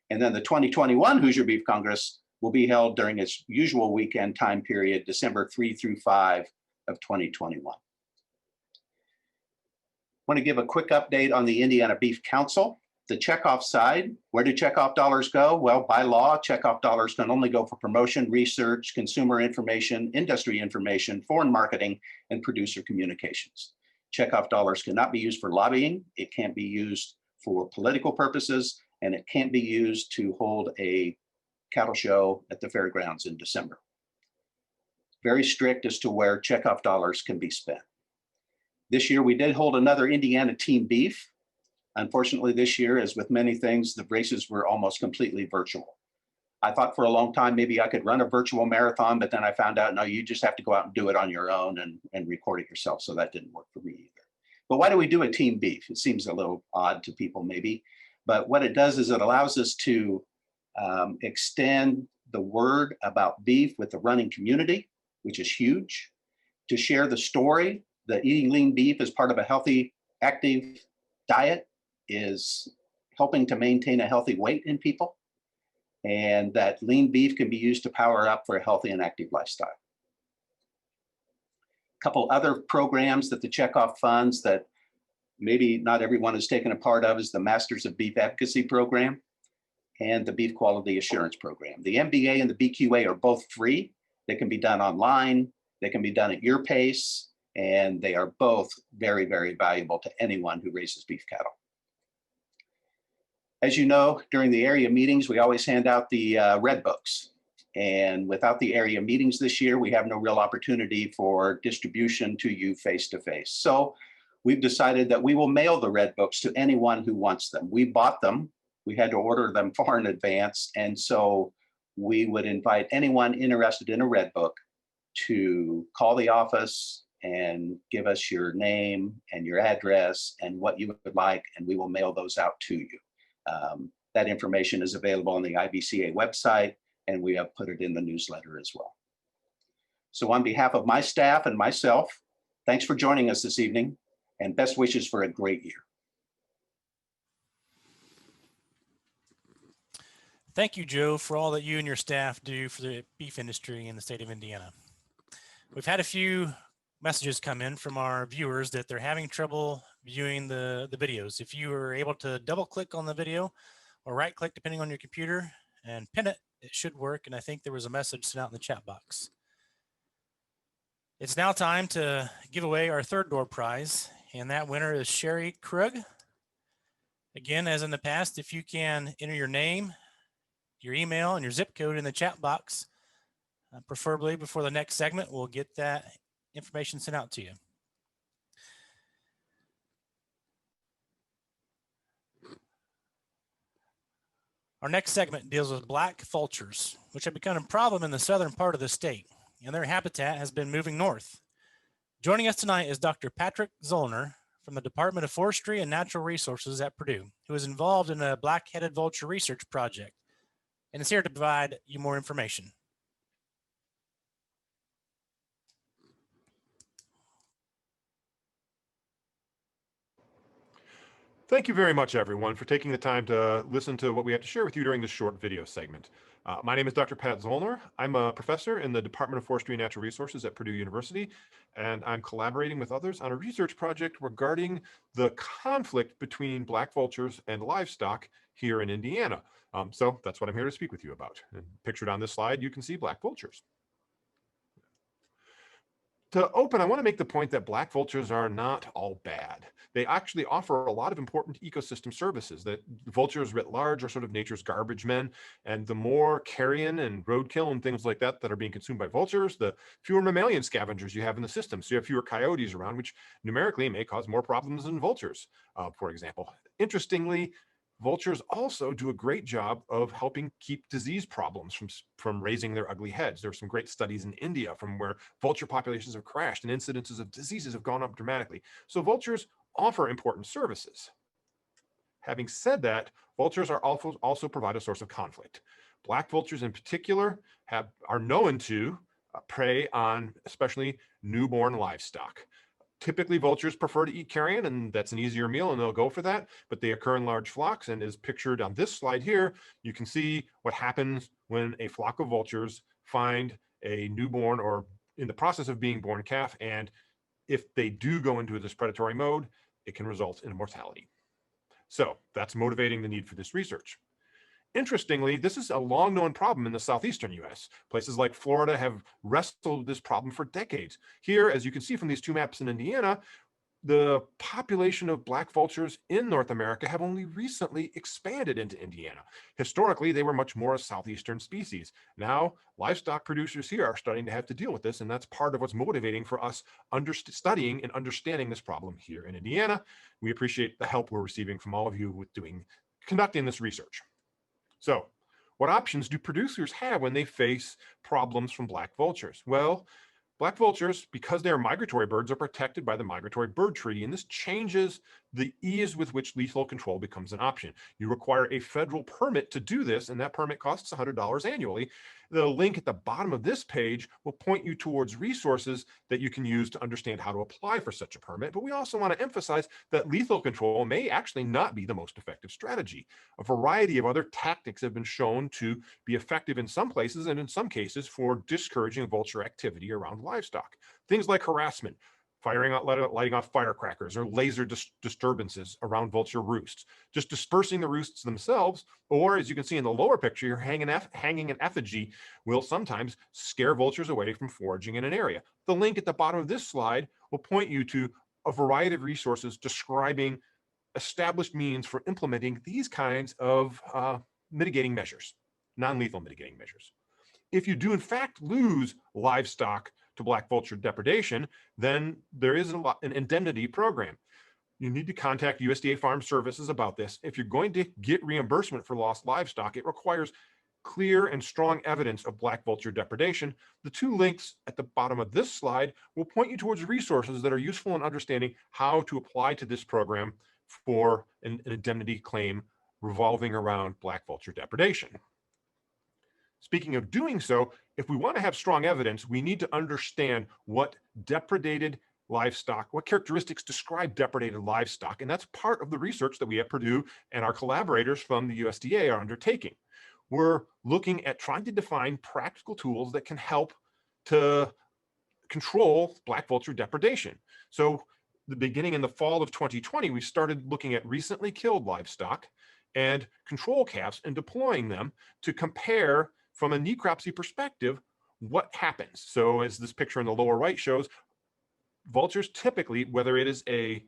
And then the 2021 Hoosier Beef Congress will be held during its usual weekend time period, December 3 through 5 of 2021. I want to give a quick update on the Indiana Beef Council. The Checkoff side, where do Checkoff dollars go? Well, by law, Checkoff dollars can only go for promotion, research, consumer information, industry information, foreign marketing, and producer communications. Checkoff dollars cannot be used for lobbying. It can't be used for political purposes, and it can't be used to hold a cattle show at the fairgrounds in December. Very strict as to where Checkoff dollars can be spent. This year, we did hold another Indiana Team Beef. Unfortunately, this year, as with many things, the races were almost completely virtual. I thought for a long time, maybe I could run a virtual marathon, but then I found out, no, you just have to go out and do it on your own and record it yourself. So that didn't work for me either. But why do we do a Team Beef? It seems a little odd to people maybe, but what it does is it allows us to extend the word about beef with the running community, which is huge, to share the story that eating lean beef as part of a healthy, active diet is helping to maintain a healthy weight in people, and that lean beef can be used to power up for a healthy and active lifestyle. A couple other programs that the Checkoff funds that maybe not everyone has taken a part of is the Masters of Beef Advocacy program. and the Beef Quality Assurance Program. The MBA and the BQA are both free. They can be done online. They can be done at your pace, and they are both very, very valuable to anyone who raises beef cattle. As you know, during the area meetings, we always hand out the red books. And without the area meetings this year, we have no real opportunity for distribution to you face-to-face. So we've decided that we will mail the red books to anyone who wants them. We bought them. We had to order them far in advance. And so we would invite anyone interested in a red book to call the office and give us your name and your address and what you would like, and we will mail those out to you. That information is available on the IBCA website, and we have put it in the newsletter as well. So on behalf of my staff and myself, thanks for joining us this evening, and best wishes for a great year. Thank you, Joe, for all that you and your staff do for the beef industry in the state of Indiana. We've had a few messages come in from our viewers that they're having trouble viewing the videos. If you are able to double click on the video or right click depending on your computer and pin it, it should work. And I think there was a message sent out in the chat box. It's now time to give away our third door prize, and that winner is Sherry Krug. Again, as in the past, if you can enter your name, your email, and your zip code in the chat box, preferably before the next segment, we'll get that information sent out to you. Our next segment deals with black vultures, which have become a problem in the southern part of the state, and their habitat has been moving north. Joining us tonight is Dr. Patrick Zollner from the Department of Forestry and Natural Resources at Purdue, who is involved in a black-headed vulture research project and is here to provide you more information. Thank you very much, everyone, for taking the time to listen to what we have to share with you during this short video segment. My name is Dr. Pat Zollner. I'm a professor in the Department of Forestry and Natural Resources at Purdue University, and I'm collaborating with others on a research project regarding the conflict between black vultures and livestock here in Indiana. So that's what I'm here to speak with you about. And pictured on this slide, you can see black vultures. To open, I want to make the point that black vultures are not all bad. They actually offer a lot of important ecosystem services. That vultures writ large are sort of nature's garbage men, and the more carrion and roadkill and things like that that are being consumed by vultures, the fewer mammalian scavengers you have in the system. So you have fewer coyotes around, which numerically may cause more problems than vultures, for example. Interestingly, vultures also do a great job of helping keep disease problems from raising their ugly heads. There are some great studies in India from where vulture populations have crashed and incidences of diseases have gone up dramatically. So vultures offer important services. Having said that, vultures are also provide a source of conflict. Black vultures in particular are known to prey on especially newborn livestock. Typically, vultures prefer to eat carrion, and that's an easier meal, and they'll go for that, but they occur in large flocks, and as pictured on this slide here, you can see what happens when a flock of vultures find a newborn or in the process of being born calf, and if they do go into this predatory mode, it can result in mortality. So that's motivating the need for this research. Interestingly, this is a long-known problem in the southeastern U.S. Places like Florida have wrestled with this problem for decades. Here, as you can see from these two maps in Indiana, the population of black vultures in North America have only recently expanded into Indiana. Historically, they were much more a southeastern species. Now, livestock producers here are starting to have to deal with this, and that's part of what's motivating for us studying and understanding this problem here in Indiana. We appreciate the help we're receiving from all of you with conducting this research. So, what options do producers have when they face problems from black vultures? Well, black vultures, because they are migratory birds, are protected by the Migratory Bird Treaty, and this changes the ease with which lethal control becomes an option. You require a federal permit to do this, and that permit costs $100 annually. The link at the bottom of this page will point you towards resources that you can use to understand how to apply for such a permit. But we also want to emphasize that lethal control may actually not be the most effective strategy. A variety of other tactics have been shown to be effective in some places and in some cases for discouraging vulture activity around livestock. Things like harassment. lighting off firecrackers or laser disturbances around vulture roosts, just dispersing the roosts themselves, or as you can see in the lower picture, you're hanging an effigy will sometimes scare vultures away from foraging in an area. The link at the bottom of this slide will point you to a variety of resources describing established means for implementing these kinds of mitigating measures, non-lethal mitigating measures. If you do in fact lose livestock to black vulture depredation, then there is an indemnity program. You need to contact USDA Farm Services about this. If you're going to get reimbursement for lost livestock, it requires clear and strong evidence of black vulture depredation. The two links at the bottom of this slide will point you towards resources that are useful in understanding how to apply to this program for an indemnity claim revolving around black vulture depredation. Speaking of doing so, if we want to have strong evidence, we need to understand what depredated livestock, what characteristics describe depredated livestock, and that's part of the research that we at Purdue and our collaborators from the USDA are undertaking. We're looking at trying to define practical tools that can help to control black vulture depredation. So the beginning in the fall of 2020, we started looking at recently killed livestock and control calves and deploying them to compare from a necropsy perspective what happens. So as this picture in the lower right shows, vultures typically, whether it is a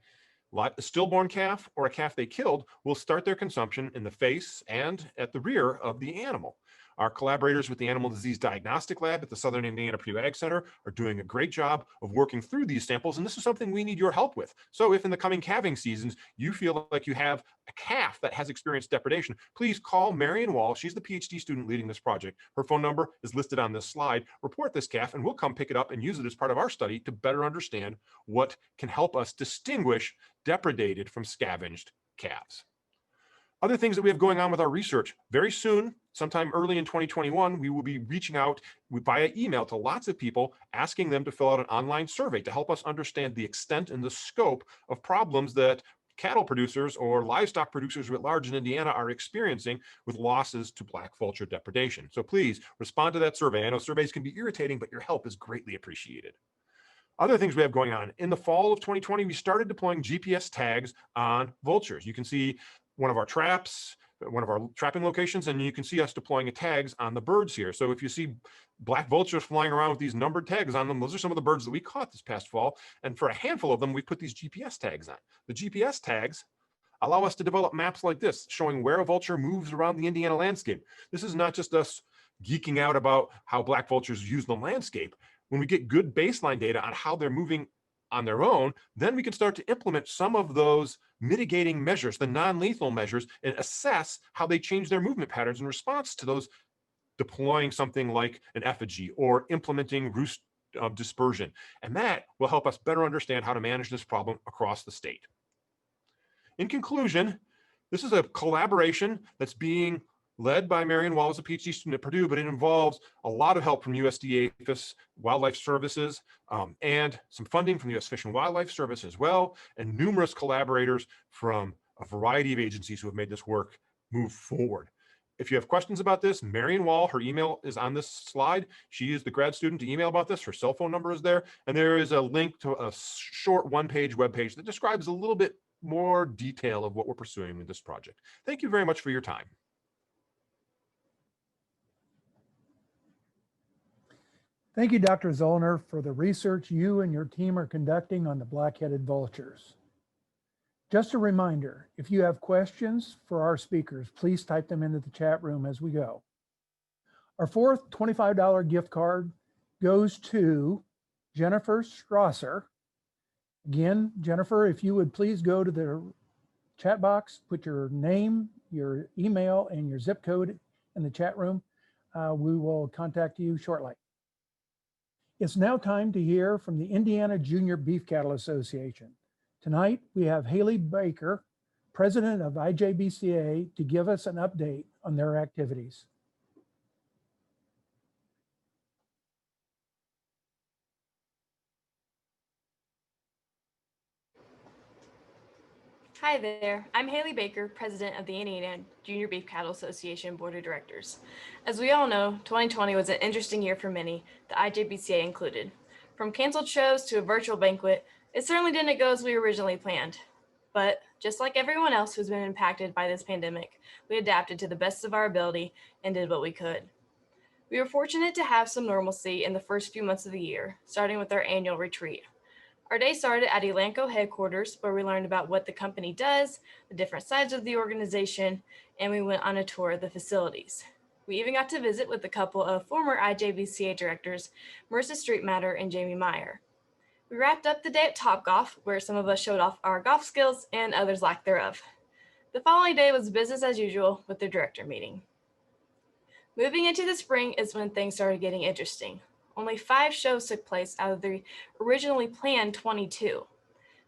stillborn calf or a calf they killed, will start their consumption in the face and at the rear of the animal. Our collaborators with the Animal Disease Diagnostic Lab at the Southern Indiana Purdue Ag Center are doing a great job of working through these samples, and this is something we need your help with. So if in the coming calving seasons you feel like you have a calf that has experienced depredation, please call Marion Wall. She's the PhD student leading this project. Her phone number is listed on this slide. Report this calf and we'll come pick it up and use it as part of our study to better understand what can help us distinguish depredated from scavenged calves. Other things that we have going on with our research, very soon, sometime early in 2021, we will be reaching out via email to lots of people, asking them to fill out an online survey to help us understand the extent and the scope of problems that cattle producers or livestock producers at large in Indiana are experiencing with losses to black vulture depredation. So please respond to that survey. I know surveys can be irritating, but your help is greatly appreciated. Other things we have going on. In the fall of 2020, we started deploying GPS tags on vultures. You can see one of our traps, one of our trapping locations, and you can see us deploying tags on the birds here. So if you see black vultures flying around with these numbered tags on them, those are some of the birds that we caught this past fall. And for a handful of them, we put these GPS tags on. The GPS tags allow us to develop maps like this, showing where a vulture moves around the Indiana landscape. This is not just us geeking out about how black vultures use the landscape. When we get good baseline data on how they're moving on their own, then we can start to implement some of those mitigating measures, the non-lethal measures, and assess how they change their movement patterns in response to those, deploying something like an effigy or implementing roost dispersion. And that will help us better understand how to manage this problem across the state. In conclusion, this is a collaboration that's being led by Marion Wall as a PhD student at Purdue, but it involves a lot of help from USDA Wildlife Services and some funding from the U.S. Fish and Wildlife Service as well, and numerous collaborators from a variety of agencies who have made this work move forward. If you have questions about this, Marion Wall, her email is on this slide. She is the grad student to email about this. Her cell phone number is there, and there is a link to a short one-page webpage that describes a little bit more detail of what we're pursuing with this project. Thank you very much for your time. Thank you, Dr. Zollner, for the research you and your team are conducting on the black-headed vultures. Just a reminder, if you have questions for our speakers, please type them into the chat room as we go. Our fourth $25 gift card goes to Jennifer Strasser. Again, Jennifer, if you would please go to the chat box, put your name, your email, and your zip code in the chat room. We will contact you shortly. It's now time to hear from the Indiana Junior Beef Cattle Association. Tonight, we have Haley Baker, president of IJBCA, to give us an update on their activities. Hi there, I'm Haley Baker, president of the Indiana Junior Beef Cattle Association Board of Directors. As we all know, 2020 was an interesting year for many, the IJBCA included. From canceled shows to a virtual banquet, It certainly didn't go as we originally planned, but just like everyone else who's been impacted by this pandemic, we adapted to the best of our ability and did what we could. We were fortunate to have some normalcy in the first few months of the year, starting with our annual retreat. Our day started at Elanco headquarters, where we learned about what the company does, the different sides of the organization, and we went on a tour of the facilities. We even got to visit with a couple of former IJBCA directors, Marissa Streetmatter and Jamie Meyer. We wrapped up the day at Topgolf, where some of us showed off our golf skills and others lack thereof. The following day was business as usual with the director meeting. Moving into the spring is when things started getting interesting. Only 5 shows took place out of the originally planned 22.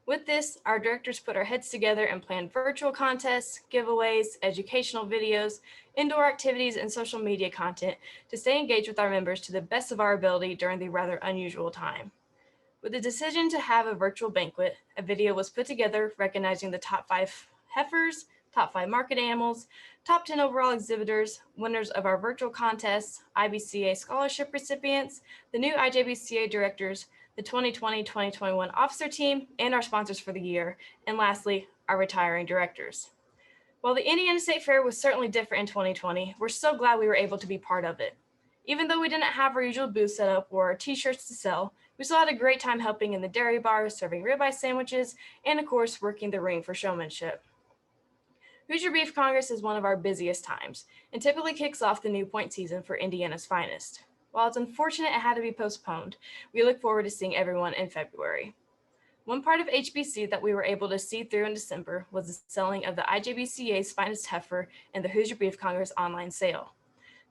With this, our directors put our heads together and planned virtual contests, giveaways, educational videos, indoor activities, and social media content to stay engaged with our members to the best of our ability during the rather unusual time. With the decision to have a virtual banquet, a video was put together recognizing the top 5 heifers, top 5 market animals, top 10 overall exhibitors, winners of our virtual contests, IBCA scholarship recipients, the new IJBCA directors, the 2020-2021 officer team, and our sponsors for the year, and lastly, our retiring directors. While the Indiana State Fair was certainly different in 2020, we're so glad we were able to be part of it. Even though we didn't have our usual booth set up or t-shirts to sell, we still had a great time helping in the dairy bar, serving ribeye sandwiches, and of course, working the ring for showmanship. Hoosier Beef Congress is one of our busiest times and typically kicks off the new point season for Indiana's finest. While it's unfortunate it had to be postponed, we look forward to seeing everyone in February. One part of HBC that we were able to see through in December was the selling of the IJBCA's finest heifer in the Hoosier Beef Congress online sale.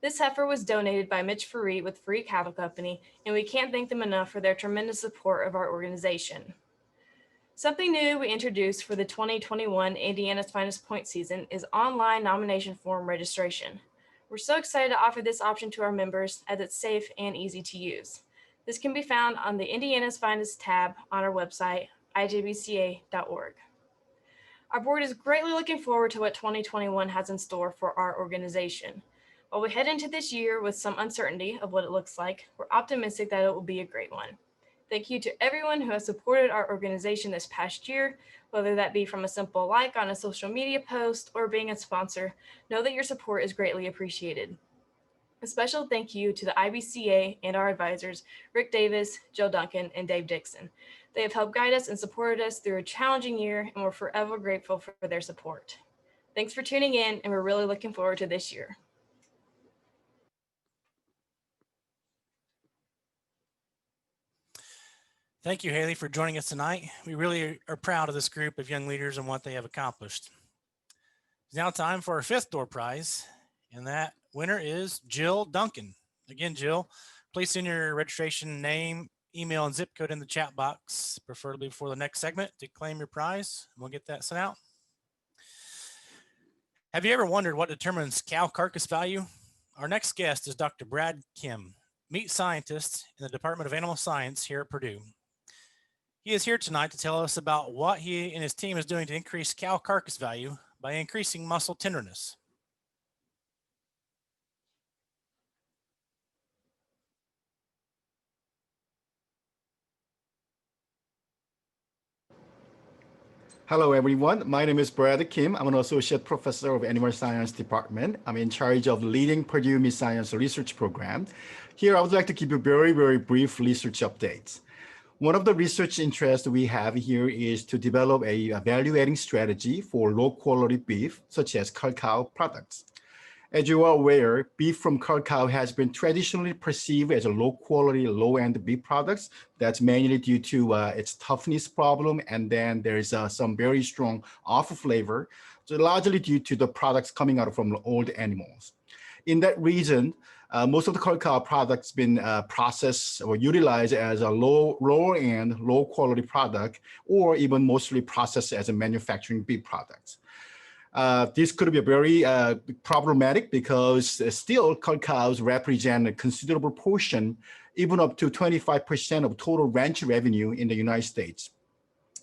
This heifer was donated by Mitch Faree with Free Cattle Company, and we can't thank them enough for their tremendous support of our organization. Something new we introduced for the 2021 Indiana's Finest Point season is online nomination form registration. We're so excited to offer this option to our members as it's safe and easy to use. This can be found on the Indiana's Finest tab on our website, ijbca.org. Our board is greatly looking forward to what 2021 has in store for our organization. While we head into this year with some uncertainty of what it looks like, we're optimistic that it will be a great one. Thank you to everyone who has supported our organization this past year, whether that be from a simple like on a social media post or being a sponsor. Know that your support is greatly appreciated. A special thank you to the IBCA and our advisors, Rick Davis, Joe Duncan, and Dave Dixon. They have helped guide us and supported us through a challenging year, and we're forever grateful for their support. Thanks for tuning in, and we're really looking forward to this year. Thank you, Haley, for joining us tonight. We really are proud of this group of young leaders and what they have accomplished. It's now time for our 5th door prize, and that winner is Jill Duncan. Again, Jill, please send your registration name, email, and zip code in the chat box, preferably before the next segment, to claim your prize. We'll get that sent out. Have you ever wondered what determines cow carcass value? Our next guest is Dr. Brad Kim, meat scientist in the Department of Animal Science here at Purdue. He is here tonight to tell us about what he and his team is doing to increase cow carcass value by increasing muscle tenderness. Hello, everyone. My name is Brad Kim. I'm an associate professor of Animal Science Department. I'm in charge of leading Purdue Meat Science Research Program. Here, I would like to give you very, very brief research updates. One of the research interests we have here is to develop a value-adding strategy for low-quality beef, such as cull cow products. As you are aware, beef from cull cow has been traditionally perceived as a low-quality, low-end beef products. That's mainly due to its toughness problem, and then there is some very strong off flavor, so largely due to the products coming out from old animals. In that region, most of the cull cow products been processed or utilized as a lower-end, low-quality product, or even mostly processed as a manufacturing beef products. This could be very problematic because still cull cows represent a considerable portion, even up to 25% of total ranch revenue in the United States.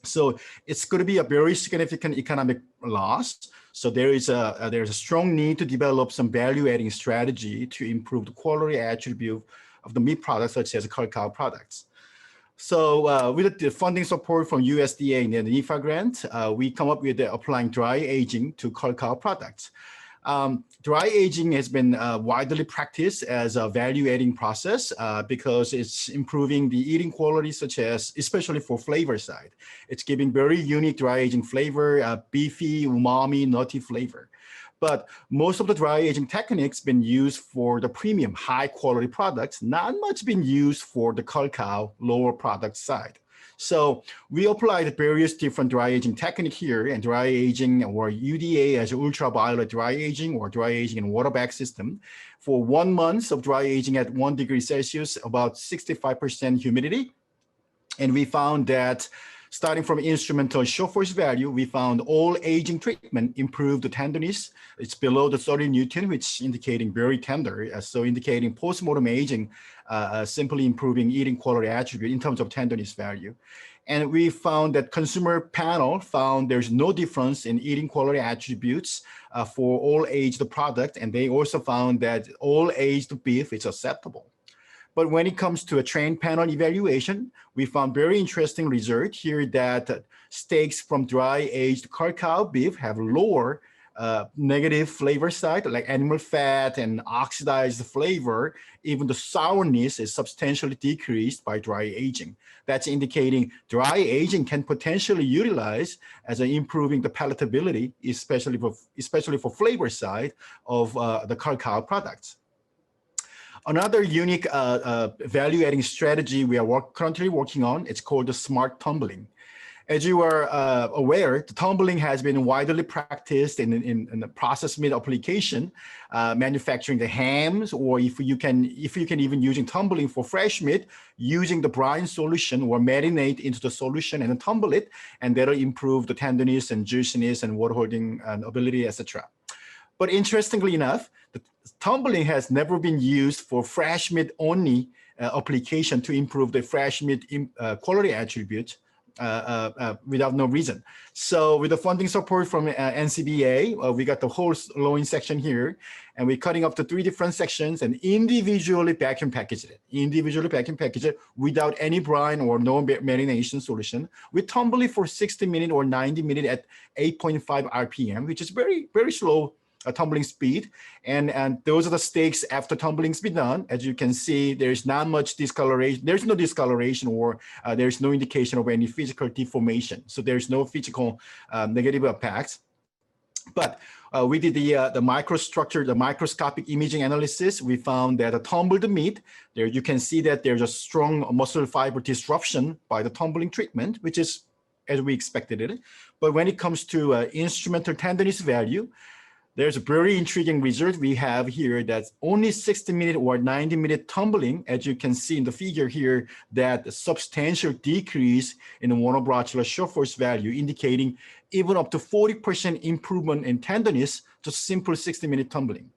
So it's going to be a very significant economic loss. So there's a strong need to develop some value-adding strategy to improve the quality attribute of the meat products, such as cull cow products. So with the funding support from USDA and the NIFA grant, we come up with applying dry aging to cow products. Dry aging has been widely practiced as a value-adding process because it's improving the eating quality, such as, especially for flavor side. It's giving very unique dry aging flavor, beefy, umami, nutty flavor. But most of the dry aging techniques been used for the premium high quality products, not much been used for the cow lower product side. So we applied various different dry aging technique here, and dry aging or UDA as ultraviolet dry aging or dry aging in water bag system. For 1 month of dry aging at 1 degree Celsius, about 65% humidity. And we found that starting from instrumental show force value, we found all aging treatment improved the tenderness. It's below the 30 Newton, which indicating very tender. So indicating postmortem aging, simply improving eating quality attribute in terms of tenderness value. And we found that consumer panel found there's no difference in eating quality attributes for all aged product. And they also found that all aged beef is acceptable. But when it comes to a trained panel evaluation, we found very interesting result here that steaks from dry aged cow beef have lower negative flavor side, like animal fat and oxidized flavor. Even the sourness is substantially decreased by dry aging. That's indicating dry aging can potentially utilize as improving the palatability, especially for flavor side of the cow products. Another unique value-adding strategy we are currently working on, it's called the smart tumbling. As you are aware, the tumbling has been widely practiced in the processed meat application, manufacturing the hams, or if you can even using tumbling for fresh meat, using the brine solution or marinate into the solution and then tumble it, and that'll improve the tenderness and juiciness and water holding ability, etc. But interestingly enough, the tumbling has never been used for fresh meat only application to improve the fresh meat quality attribute without no reason. So with the funding support from NCBA, we got the whole loin section here, and we're cutting up to 3 different sections and individually vacuum package it without any brine or no marination solution. We tumble it for 60 minutes or 90 minutes at 8.5 RPM, which is very, very slow tumbling speed, and those are the steaks after tumbling speed done. As you can see, there's not much discoloration. There's no discoloration, or there's no indication of any physical deformation. So there's no physical negative impacts. But we did the microstructure, the microscopic imaging analysis. We found that a tumbled meat, there you can see that there's a strong muscle fiber disruption by the tumbling treatment, which is as we expected it. But when it comes to instrumental tenderness value, there's a very intriguing result we have here that's only 60-minute or 90-minute tumbling, as you can see in the figure here, that a substantial decrease in the monobrachylar show force value, indicating even up to 40% improvement in tenderness, just simple 60-minute tumbling.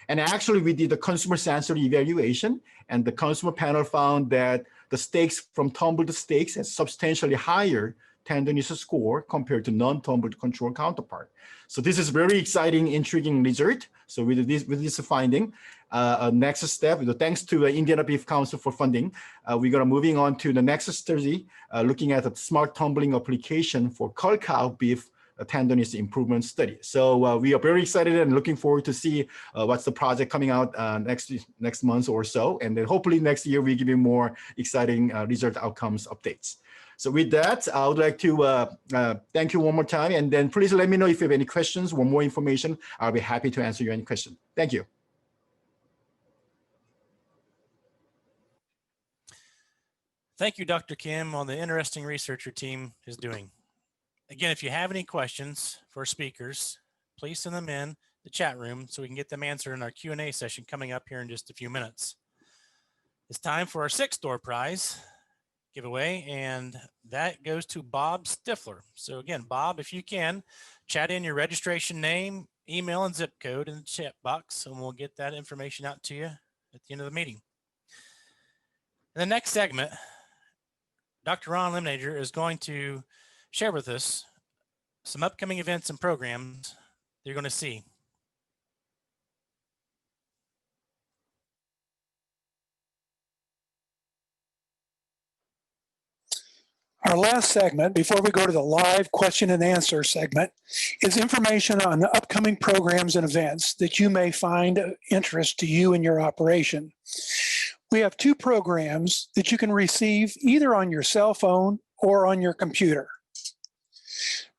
And actually, we did the consumer sensory evaluation, and the consumer panel found that the steaks from tumbled steaks has substantially higher tenderness score compared to non-tumbled control counterpart. So this is very exciting, intriguing result. So with this finding, next step, thanks to Indiana Beef Council for funding, we're gonna moving on to the next study, looking at a smart tumbling application for cow beef tenderness improvement study. So we are very excited and looking forward to see what's the project coming out next month or so. And then hopefully next year we give you more exciting result outcomes updates. So with that, I would like to thank you one more time. And then please let me know if you have any questions or more information. I'll be happy to answer you any question. Thank you. Thank you, Dr. Kim, on the interesting research your team is doing. Again, if you have any questions for speakers, please send them in the chat room so we can get them answered in our Q&A session coming up here in just a few minutes. It's time for our 6th door prize giveaway, and that goes to Bob Stifler. So again, Bob, if you can, chat in your registration name, email, and zip code in the chat box, and we'll get that information out to you at the end of the meeting. In the next segment, Dr. Ron Limnager is going to share with us some upcoming events and programs you're going to see. Our last segment, before we go to the live question and answer segment, is information on the upcoming programs and events that you may find of interest to you and your operation. We have 2 programs that you can receive either on your cell phone or on your computer.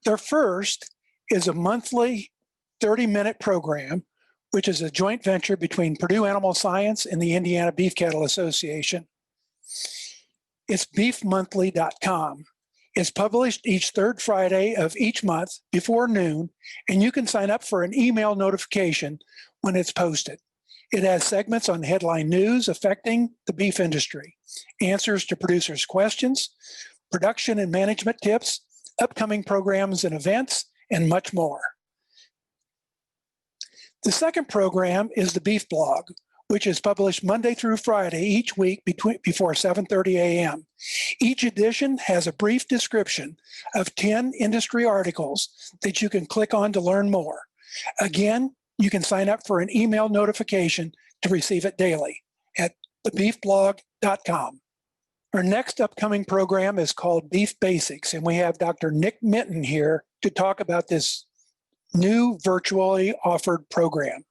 The first is a monthly 30-minute program, which is a joint venture between Purdue Animal Science and the Indiana Beef Cattle Association. It's beefmonthly.com. It's published each 3rd Friday of each month before noon, and you can sign up for an email notification when it's posted. It has segments on headline news affecting the beef industry, answers to producers' questions, production and management tips, upcoming programs and events, and much more. The second program is the Beef Blog, which is published Monday through Friday each week before 7:30 a.m. Each edition has a brief description of 10 industry articles that you can click on to learn more. Again, you can sign up for an email notification to receive it daily at thebeefblog.com. Our next upcoming program is called Beef Basics, and we have Dr. Nick Minton here to talk about this new virtually offered program.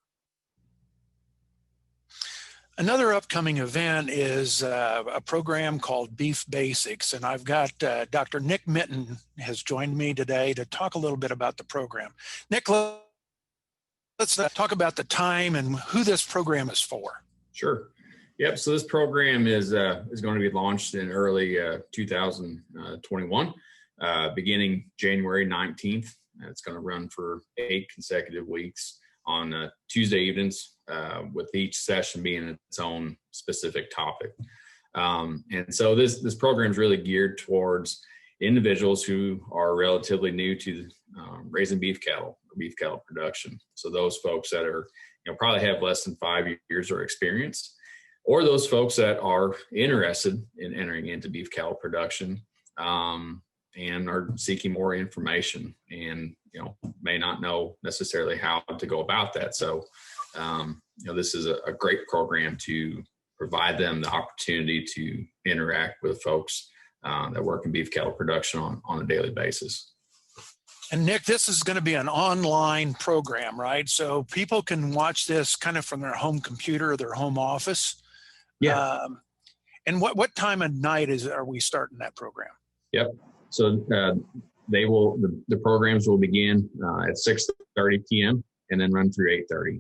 Another upcoming event is a program called Beef Basics, and I've got Dr. Nick Minton has joined me today to talk a little bit about the program. Nick, let's talk about the time and who this program is for. Sure. Yep. So this program is going to be launched in early 2021, beginning January 19th. It's going to run for 8 consecutive weeks on Tuesday evenings, with each session being its own specific topic. And so this program is really geared towards individuals who are relatively new to raising beef cattle or beef cattle production. So those folks that are, probably have less than 5 years of experience, or those folks that are interested in entering into beef cattle production and are seeking more information and, may not know necessarily how to go about that. So, this is a great program to provide them the opportunity to interact with folks that work in beef cattle production on a daily basis. And Nick, this is going to be an online program, right? So people can watch this kind of from their home computer or their home office. Yeah. And what time of night are we starting that program? Yep. So the programs will begin at 6:30 p.m. and then run through 8:30.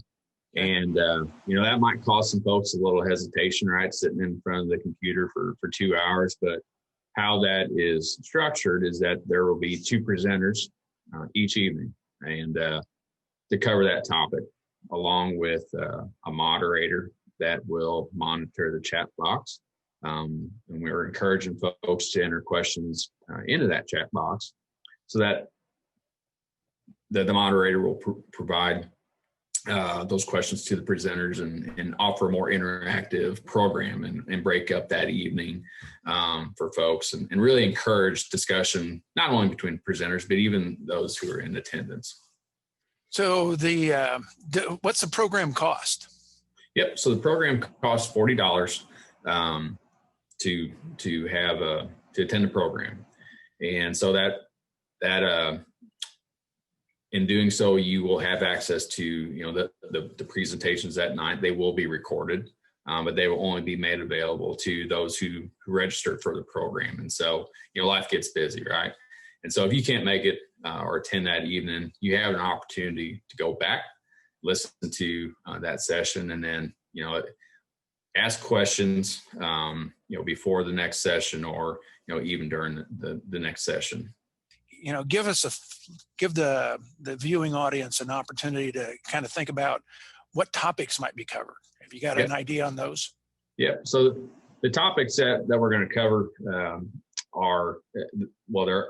And, that might cause some folks a little hesitation, right? Sitting in front of the computer for 2 hours. But how that is structured is that there will be 2 presenters each evening and to cover that topic, along with a moderator that will monitor the chat box. And we're encouraging folks to enter questions into that chat box so that the moderator will provide those questions to the presenters and offer a more interactive program and break up that evening for folks and really encourage discussion, not only between presenters, but even those who are in attendance. So what's the program cost? Yep. So the program costs $40 to attend the program. And so that in doing so, you will have access to, the presentations that night. They will be recorded, but they will only be made available to those who registered for the program. And so, life gets busy, right? And so if you can't make it or attend that evening, you have an opportunity to go back, listen to that session, and then, ask questions, before the next session or, even during the next session. Give the viewing audience an opportunity to kind of think about what topics might be covered. Have you got an idea on those? Yeah. So the topics that we're going to cover are,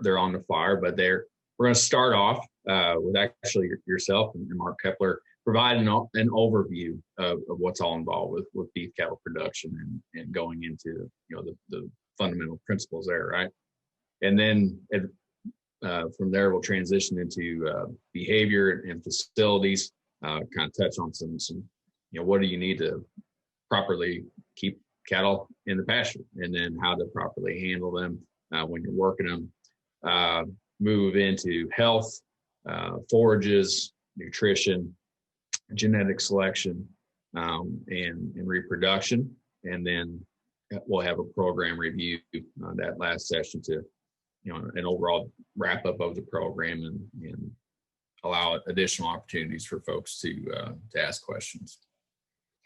they're on the flyer, but we're going to start off with actually yourself and Mark Kepler providing an overview of what's all involved with beef cattle production and going into, the fundamental principles there, right? And then from there, we'll transition into behavior and facilities, kind of touch on some, what do you need to properly keep cattle in the pasture, and then how to properly handle them when you're working them. Move into health, forages, nutrition, genetic selection, and reproduction. And then we'll have a program review that last session to, an overall wrap up of the program and allow additional opportunities for folks to ask questions.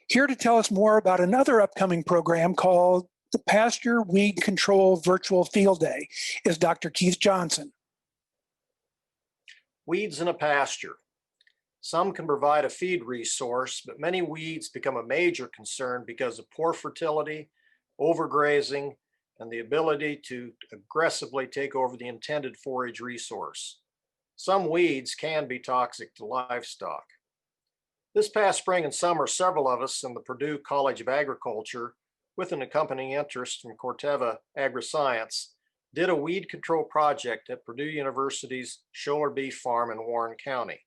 Here to tell us more about another upcoming program called the Pasture Weed Control Virtual Field Day is Dr. Keith Johnson. Weeds in a pasture. Some can provide a feed resource, but many weeds become a major concern because of poor fertility, overgrazing, and the ability to aggressively take over the intended forage resource. Some weeds can be toxic to livestock. This past spring and summer, several of us in the Purdue College of Agriculture, with an accompanying interest from Corteva Agriscience, did a weed control project at Purdue University's Scholler Beef Farm in Warren County.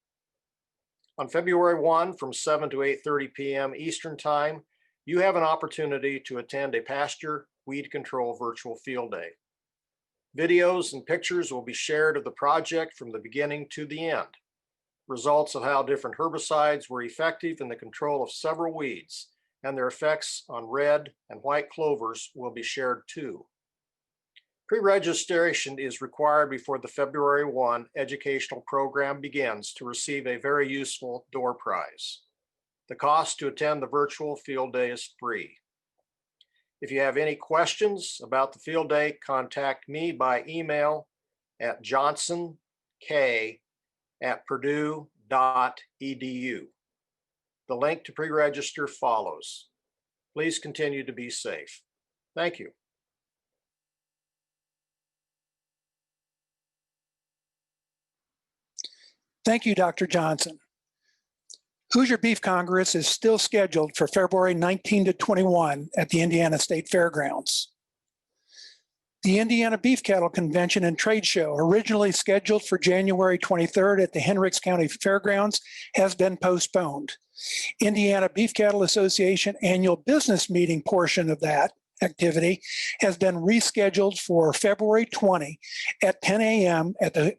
On February 1 from 7 to 8:30 p.m. Eastern Time, you have an opportunity to attend a pasture weed control virtual field day. Videos and pictures will be shared of the project from the beginning to the end. Results of how different herbicides were effective in the control of several weeds and their effects on red and white clovers will be shared too. Pre-registration is required before the February 1 educational program begins to receive a very useful door prize. The cost to attend the virtual field day is free. If you have any questions about the field day, contact me by email at johnsonk@purdue.edu. The link to pre-register follows. Please continue to be safe. Thank you. Thank you, Dr. Johnson. Hoosier Beef Congress is still scheduled for February 19 to 21 at the Indiana State Fairgrounds. The Indiana Beef Cattle Convention and Trade Show, originally scheduled for January 23rd at the Hendricks County Fairgrounds, has been postponed. Indiana Beef Cattle Association annual business meeting portion of that activity has been rescheduled for February 20 at 10 a.m. at the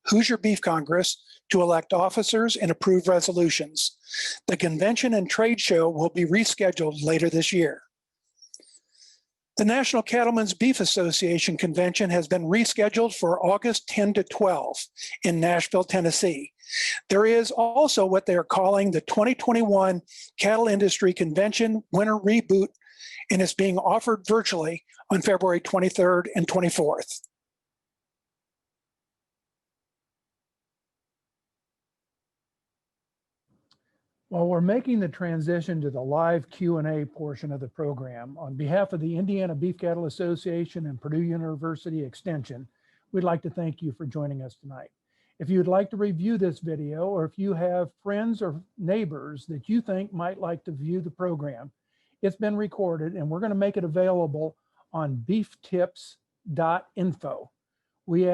Hoosier Beef Congress to elect officers and approve resolutions. The convention and trade show will be rescheduled later this year. The National Cattlemen's Beef Association convention has been rescheduled for August 10 to 12 in Nashville, Tennessee. There is also what they are calling the 2021 Cattle Industry Convention Winter Reboot, and it's being offered virtually on February 23rd and 24th. While we're making the transition to the live Q&A portion of the program, on behalf of the Indiana Beef Cattle Association and Purdue University Extension, we'd like to thank you for joining us tonight. If you'd like to review this video, or if you have friends or neighbors that you think might like to view the program, it's been recorded and we're going to make it available on beeftips.info. We'd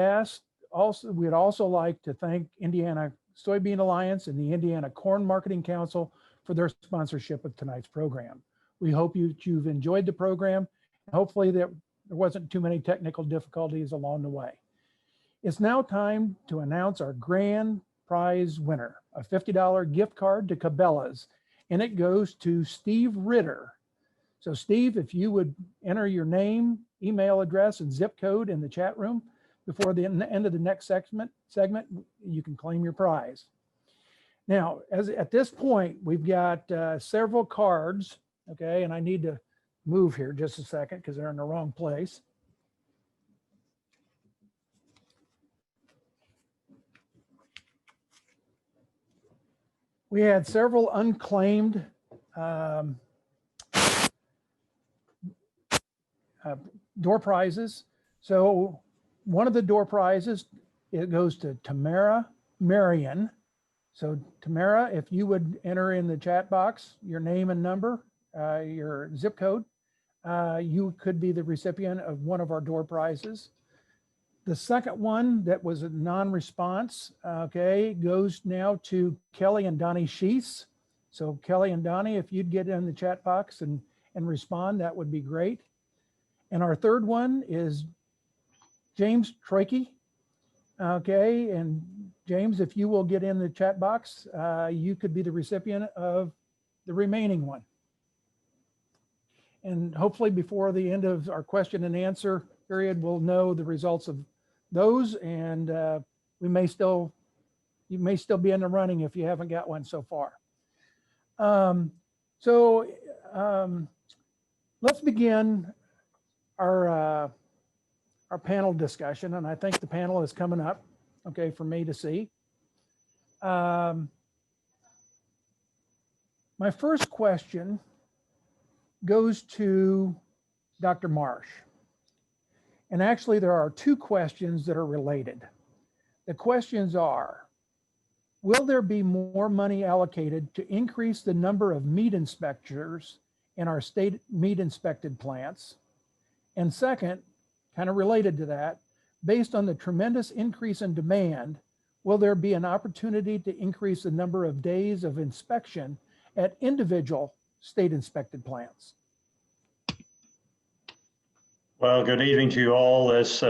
also like to thank Indiana Soybean Alliance and the Indiana Corn Marketing Council for their sponsorship of tonight's program. We hope you've enjoyed the program. Hopefully there wasn't too many technical difficulties along the way. It's now time to announce our grand prize winner, a $50 gift card to Cabela's, and it goes to Steve Ritter. So Steve, if you would enter your name, email address, and zip code in the chat room, before the end of the next segment, you can claim your prize. Now, at this point, we've got several cards, okay, and I need to move here just a second because they're in the wrong place. We had several unclaimed door prizes. So one of the door prizes, it goes to Tamara Marion. So Tamara, if you would enter in the chat box your name and number, your zip code, you could be the recipient of one of our door prizes. The second one that was a non-response, okay, goes now to Kelly and Donnie Sheese. So Kelly and Donnie, if you'd get in the chat box and respond, that would be great. And our third one is James Troike. Okay, and James, if you will get in the chat box, you could be the recipient of the remaining one. And hopefully before the end of our question and answer period, we'll know the results of those, and you may still be in the running if you haven't got one so far. Let's begin our panel discussion, and I think the panel is coming up, okay, for me to see. My first question goes to Dr. Marsh. And actually there are two questions that are related. The questions are, will there be more money allocated to increase the number of meat inspectors in our state meat inspected plants? And second, kind of related to that, based on the tremendous increase in demand, will there be an opportunity to increase the number of days of inspection at individual state inspected plants? Well, good evening to you all. That's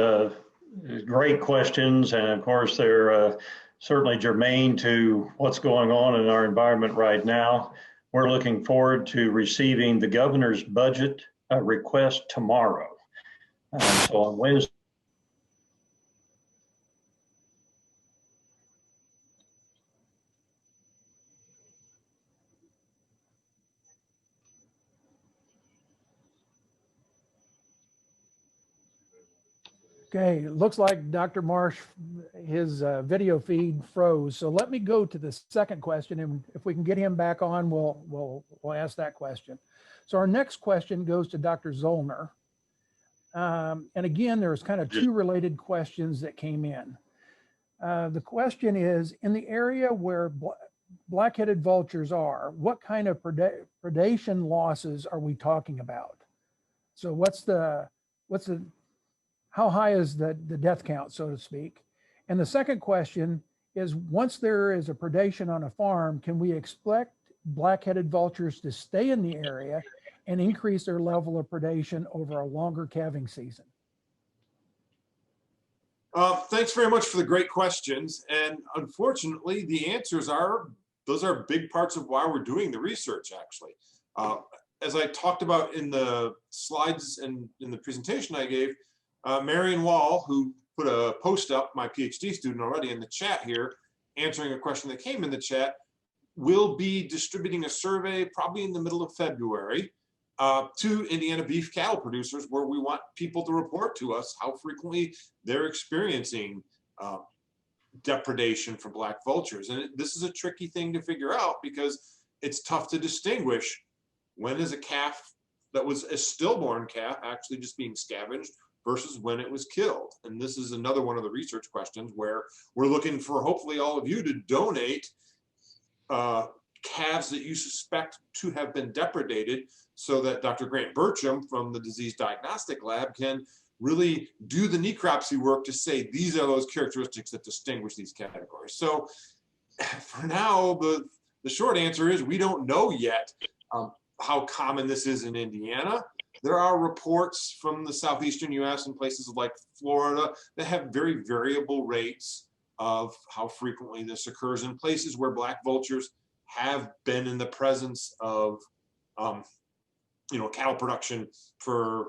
great questions. And of course, they're certainly germane to what's going on in our environment right now. We're looking forward to receiving the governor's budget request tomorrow. So on Wednesday, Okay, it looks like Dr. Marsh, his video feed froze. So let me go to the second question, and if we can get him back on, we'll ask that question. So our next question goes to Dr. Zollner. And again, there's kind of two related questions that came in. The question is, in the area where black-headed vultures are, what kind of predation losses are we talking about? So how high is the death count, so to speak? And the second question is, once there is a predation on a farm, can we expect black-headed vultures to stay in the area and increase their level of predation over a longer calving season? Thanks very much for the great questions. And unfortunately, the answers are, those are big parts of why we're doing the research, actually. As I talked about in the slides and in the presentation I gave, Marion Wall, who put a post up, my PhD student already in the chat here, answering a question that came in the chat, will be distributing a survey probably in the middle of February to Indiana beef cattle producers, where we want people to report to us how frequently they're experiencing depredation from black vultures. And this is a tricky thing to figure out because it's tough to distinguish when is a calf that was a stillborn calf actually just being scavenged versus when it was killed. And this is another one of the research questions where we're looking for hopefully all of you to donate calves that you suspect to have been depredated, so that Dr. Grant Burcham from the Disease Diagnostic Lab can really do the necropsy work to say these are those characteristics that distinguish these categories. So for now, the short answer is we don't know yet how common this is in Indiana. There are reports from the southeastern US and places like Florida that have very variable rates of how frequently this occurs in places where black vultures have been in the presence of cattle production for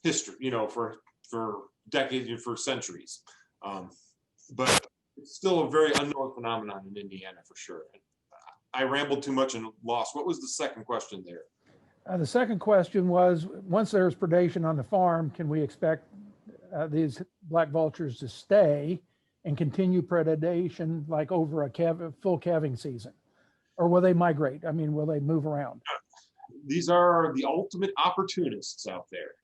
history, for decades and for centuries. But it's still a very unknown phenomenon in Indiana for sure. I rambled too much and lost. What was the second question there? The second question was, once there's predation on the farm, can we expect these black vultures to stay and continue predation like over a full calving season? Or will they migrate? I mean, will they move around? These are the ultimate opportunists out there.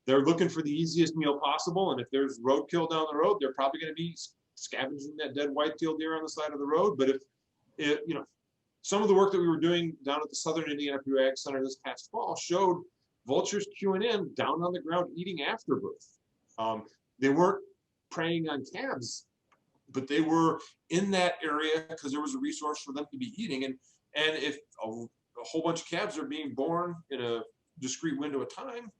They're looking for the easiest meal possible. And if there's roadkill down the road, they're probably going to be scavenging that dead white-tailed deer on the side of the road. But if some of the work that we were doing down at the Southern Indiana Pure Ag Center this past fall showed vultures queuing in down on the ground eating afterbirth. They weren't preying on calves, but they were in that area because there was a resource for them to be eating. And if a whole bunch of calves are being born in a discrete window of time,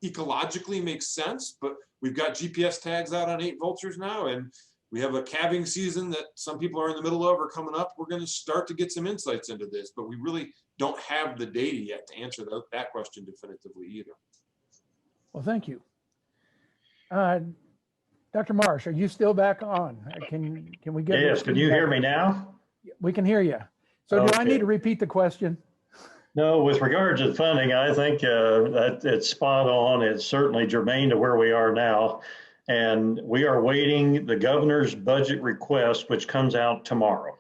ecologically makes sense, but we've got GPS tags out on 8 Vultures now, and we have a calving season that some people are in the middle of or coming up. We're going to start to get some insights into this, but we really don't have the data yet to answer that question definitively either. Well, thank you. Dr. Marsh, are you still back on? Can we get? Yes, can you hear me now? We can hear you. So do I need to repeat the question? No, with regard to funding, I think that it's spot on. It's certainly germane to where we are now. And we are waiting the governor's budget request, which comes out tomorrow.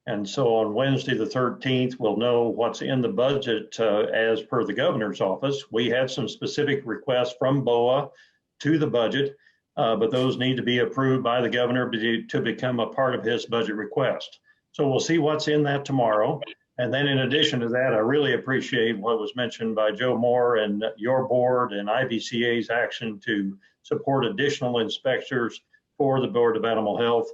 And so on Wednesday, the 13th, we'll know what's in the budget as per the governor's office. We had some specific requests from BOA to the budget, but those need to be approved by the governor to become a part of his budget request. So we'll see what's in that tomorrow. And then in addition to that, I really appreciate what was mentioned by Joe Moore and your board and IBCA's action to support additional inspectors for the Board of Animal Health.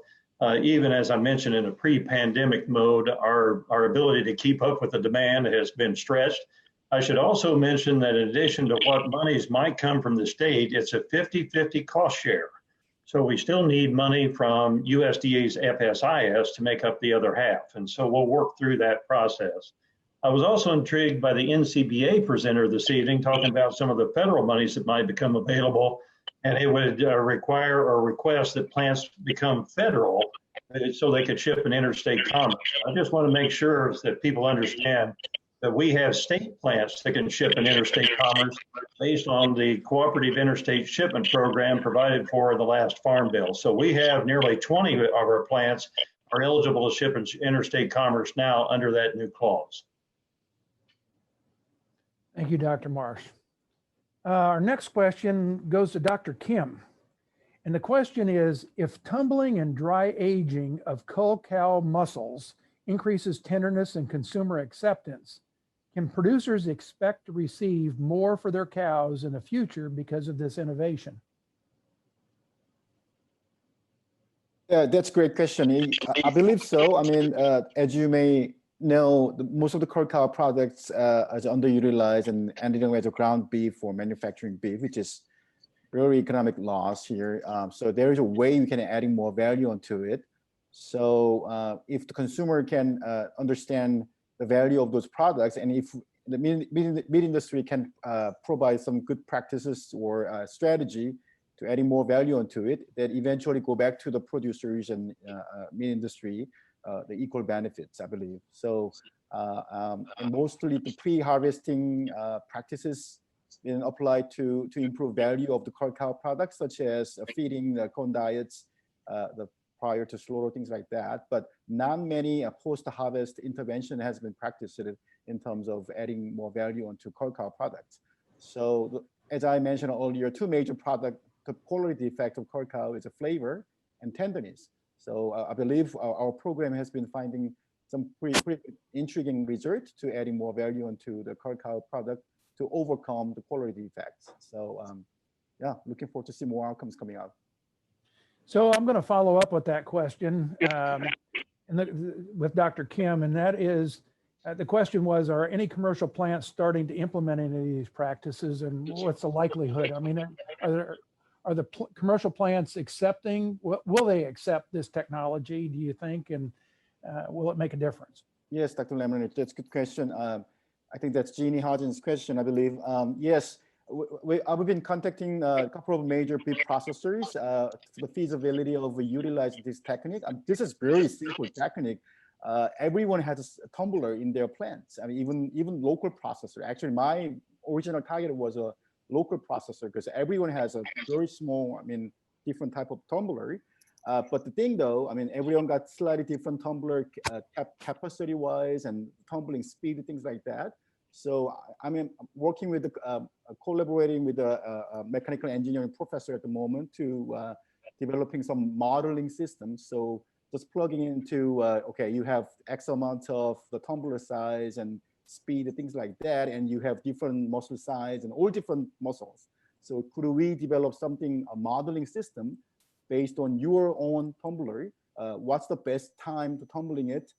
Even as I mentioned, in a pre-pandemic mode, our ability to keep up with the demand has been stretched. I should also mention that in addition to what monies might come from the state, it's a 50-50 cost share. So we still need money from USDA's FSIS to make up the other half. And so we'll work through that process. I was also intrigued by the NCBA presenter this evening, talking about some of the federal monies that might become available. And it would require or request that plants become federal so they could ship in interstate commerce. I just want to make sure that people understand that we have state plants that can ship in interstate commerce based on the cooperative interstate shipment program provided for in the last farm bill. So we have nearly 20 of our plants are eligible to ship in interstate commerce now under that new clause. Thank you, Dr. Marsh. Our next question goes to Dr. Kim. And the question is, if tumbling and dry aging of cull cow muscles increases tenderness and consumer acceptance, can producers expect to receive more for their cows in the future because of this innovation? Yeah, that's a great question. I believe so. I mean, as you may know, most of the cull cow products are underutilized and ending up as a ground beef for manufacturing beef, which is very economic loss here. So there is a way you can adding more value onto it. So if the consumer can understand the value of those products, and if the meat industry can provide some good practices or strategy to adding more value onto it, that eventually go back to the producers and meat industry, the equal benefits, I believe. So and mostly the pre-harvesting practices been applied to improve value of the cull cow products, such as feeding the corn diets, the prior to slaughter, things like that. But not many post-harvest intervention has been practiced in terms of adding more value onto cull cow products. So as I mentioned earlier, two major product quality defect of cull cow is a flavor and tenderness. So I believe our program has been finding some pretty intriguing results to adding more value into the cull cow product to overcome the quality defects. So yeah, looking forward to see more outcomes coming out. So I'm going to follow up with that question with Dr. Kim, and that is, the question was, are any commercial plants starting to implement any of these practices, and what's the likelihood? I mean, are the commercial plants accepting, will they accept this technology, do you think, and will it make a difference? Yes, Dr. Lemon, that's a good question. I think that's Jeannie Hodgins' question, I believe. Yes, I've been contacting a couple of major beef processors for the feasibility of utilizing this technique. This is very simple technique. Everyone has a tumbler in their plants. I mean, even local processor. Actually, my original target was a local processor because everyone has a very small, different type of tumbler. But the thing though, everyone got slightly different tumbler capacity-wise and tumbling speed, things like that. So working with collaborating with a mechanical engineering professor at the moment to developing some modeling systems. So just plugging into, okay, you have X amount of the tumbler size and speed, things like that, and you have different muscle size and all different muscles. So could we develop something, a modeling system based on your own tumbler? What's the best time to tumbling it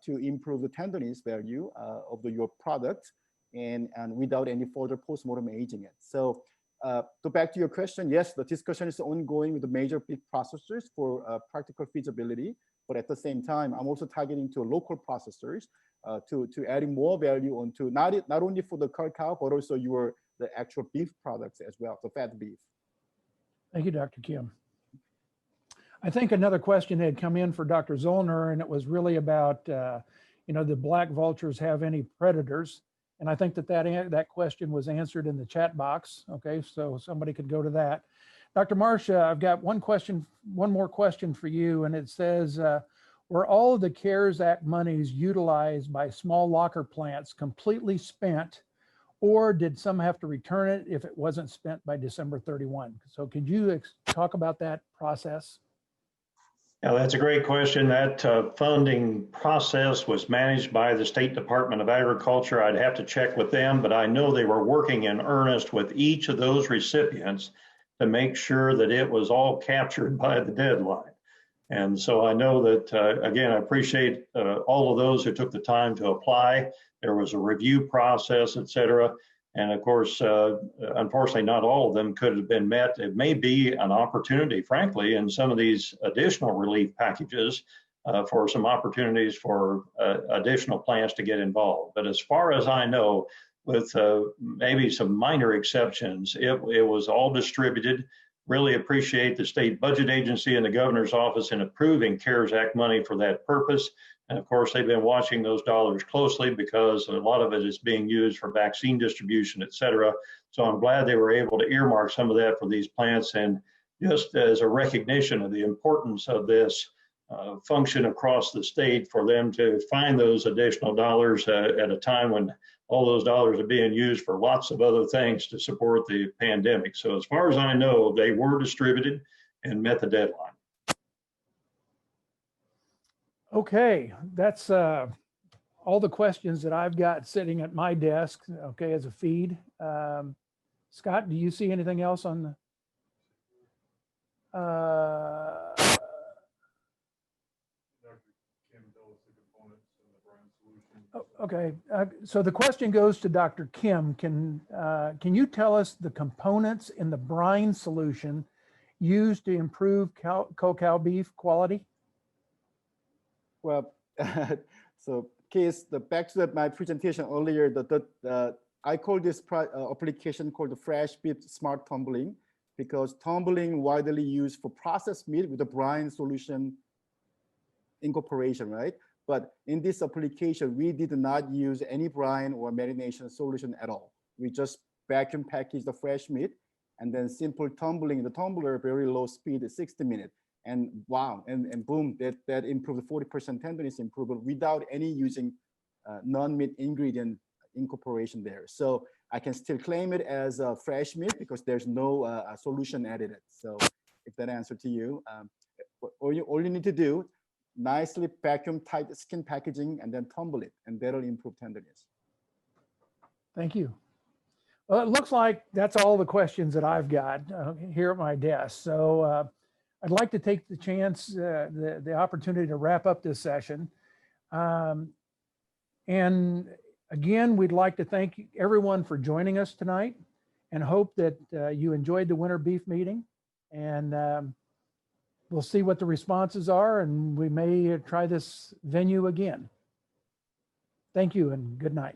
to improve the tenderness value of your product and without any further post-mortem aging it? So So back to your question, yes, the discussion is ongoing with the major beef processors for practical feasibility. But at the same time, I'm also targeting to local processors to adding more value onto not only for the cow, but also the actual beef products as well, the fat beef. Thank you, Dr. Kim. I think another question had come in for Dr. Zollner, and it was really about, the black vultures have any predators? And I think that question was answered in the chat box. Okay, so somebody could go to that. Dr. Marcia, I've got one more question for you, and it says, were all of the CARES Act monies utilized by small locker plants completely spent, or did some have to return it if it wasn't spent by December 31? So could you talk about that process? Yeah, that's a great question. That funding process was managed by the State Department of Agriculture. I'd have to check with them, but I know they were working in earnest with each of those recipients to make sure that it was all captured by the deadline. And so I know that, again, I appreciate all of those who took the time to apply. There was a review process, et cetera. And of course, unfortunately, not all of them could have been met. It may be an opportunity, frankly, in some of these additional relief packages for some opportunities for additional plants to get involved. But as far as I know, with maybe some minor exceptions, it was all distributed. Really appreciate the state budget agency and the governor's office in approving CARES Act money for that purpose. And of course, they've been watching those dollars closely because a lot of it is being used for vaccine distribution, et cetera. So I'm glad they were able to earmark some of that for these plants. And just as a recognition of the importance of this function across the state, for them to find those additional dollars at a time when all those dollars are being used for lots of other things to support the pandemic. So as far as I know, they were distributed and met the deadline. Okay, that's all the questions that I've got sitting at my desk, okay, as a feed. Scott, do you see anything else on the? Okay, so the question goes to Dr. Kim. Can you tell us the components in the brine solution used to improve cow beef quality? Well, so Case, back to my presentation earlier, I call this application called the Fresh Beef Smart Tumbling, because tumbling widely used for processed meat with the brine solution incorporation, right? But in this application, we did not use any brine or marination solution at all. We just vacuum packaged the fresh meat and then simple tumbling the tumbler, very low speed, 60 minutes. And wow, and boom, that improved 40% tenderness improvement without any using non-meat ingredient incorporation there. So I can still claim it as a fresh meat because there's no solution added. So if that answer to you, all you need to do, nicely vacuum tight skin packaging and then tumble it, and that'll improve tenderness. Thank you. Well, it looks like that's all the questions that I've got here at my desk. So I'd like to take the chance, the opportunity to wrap up this session. And again, we'd like to thank everyone for joining us tonight and hope that you enjoyed the winter beef meeting. And we'll see what the responses are, and we may try this venue again. Thank you and good night.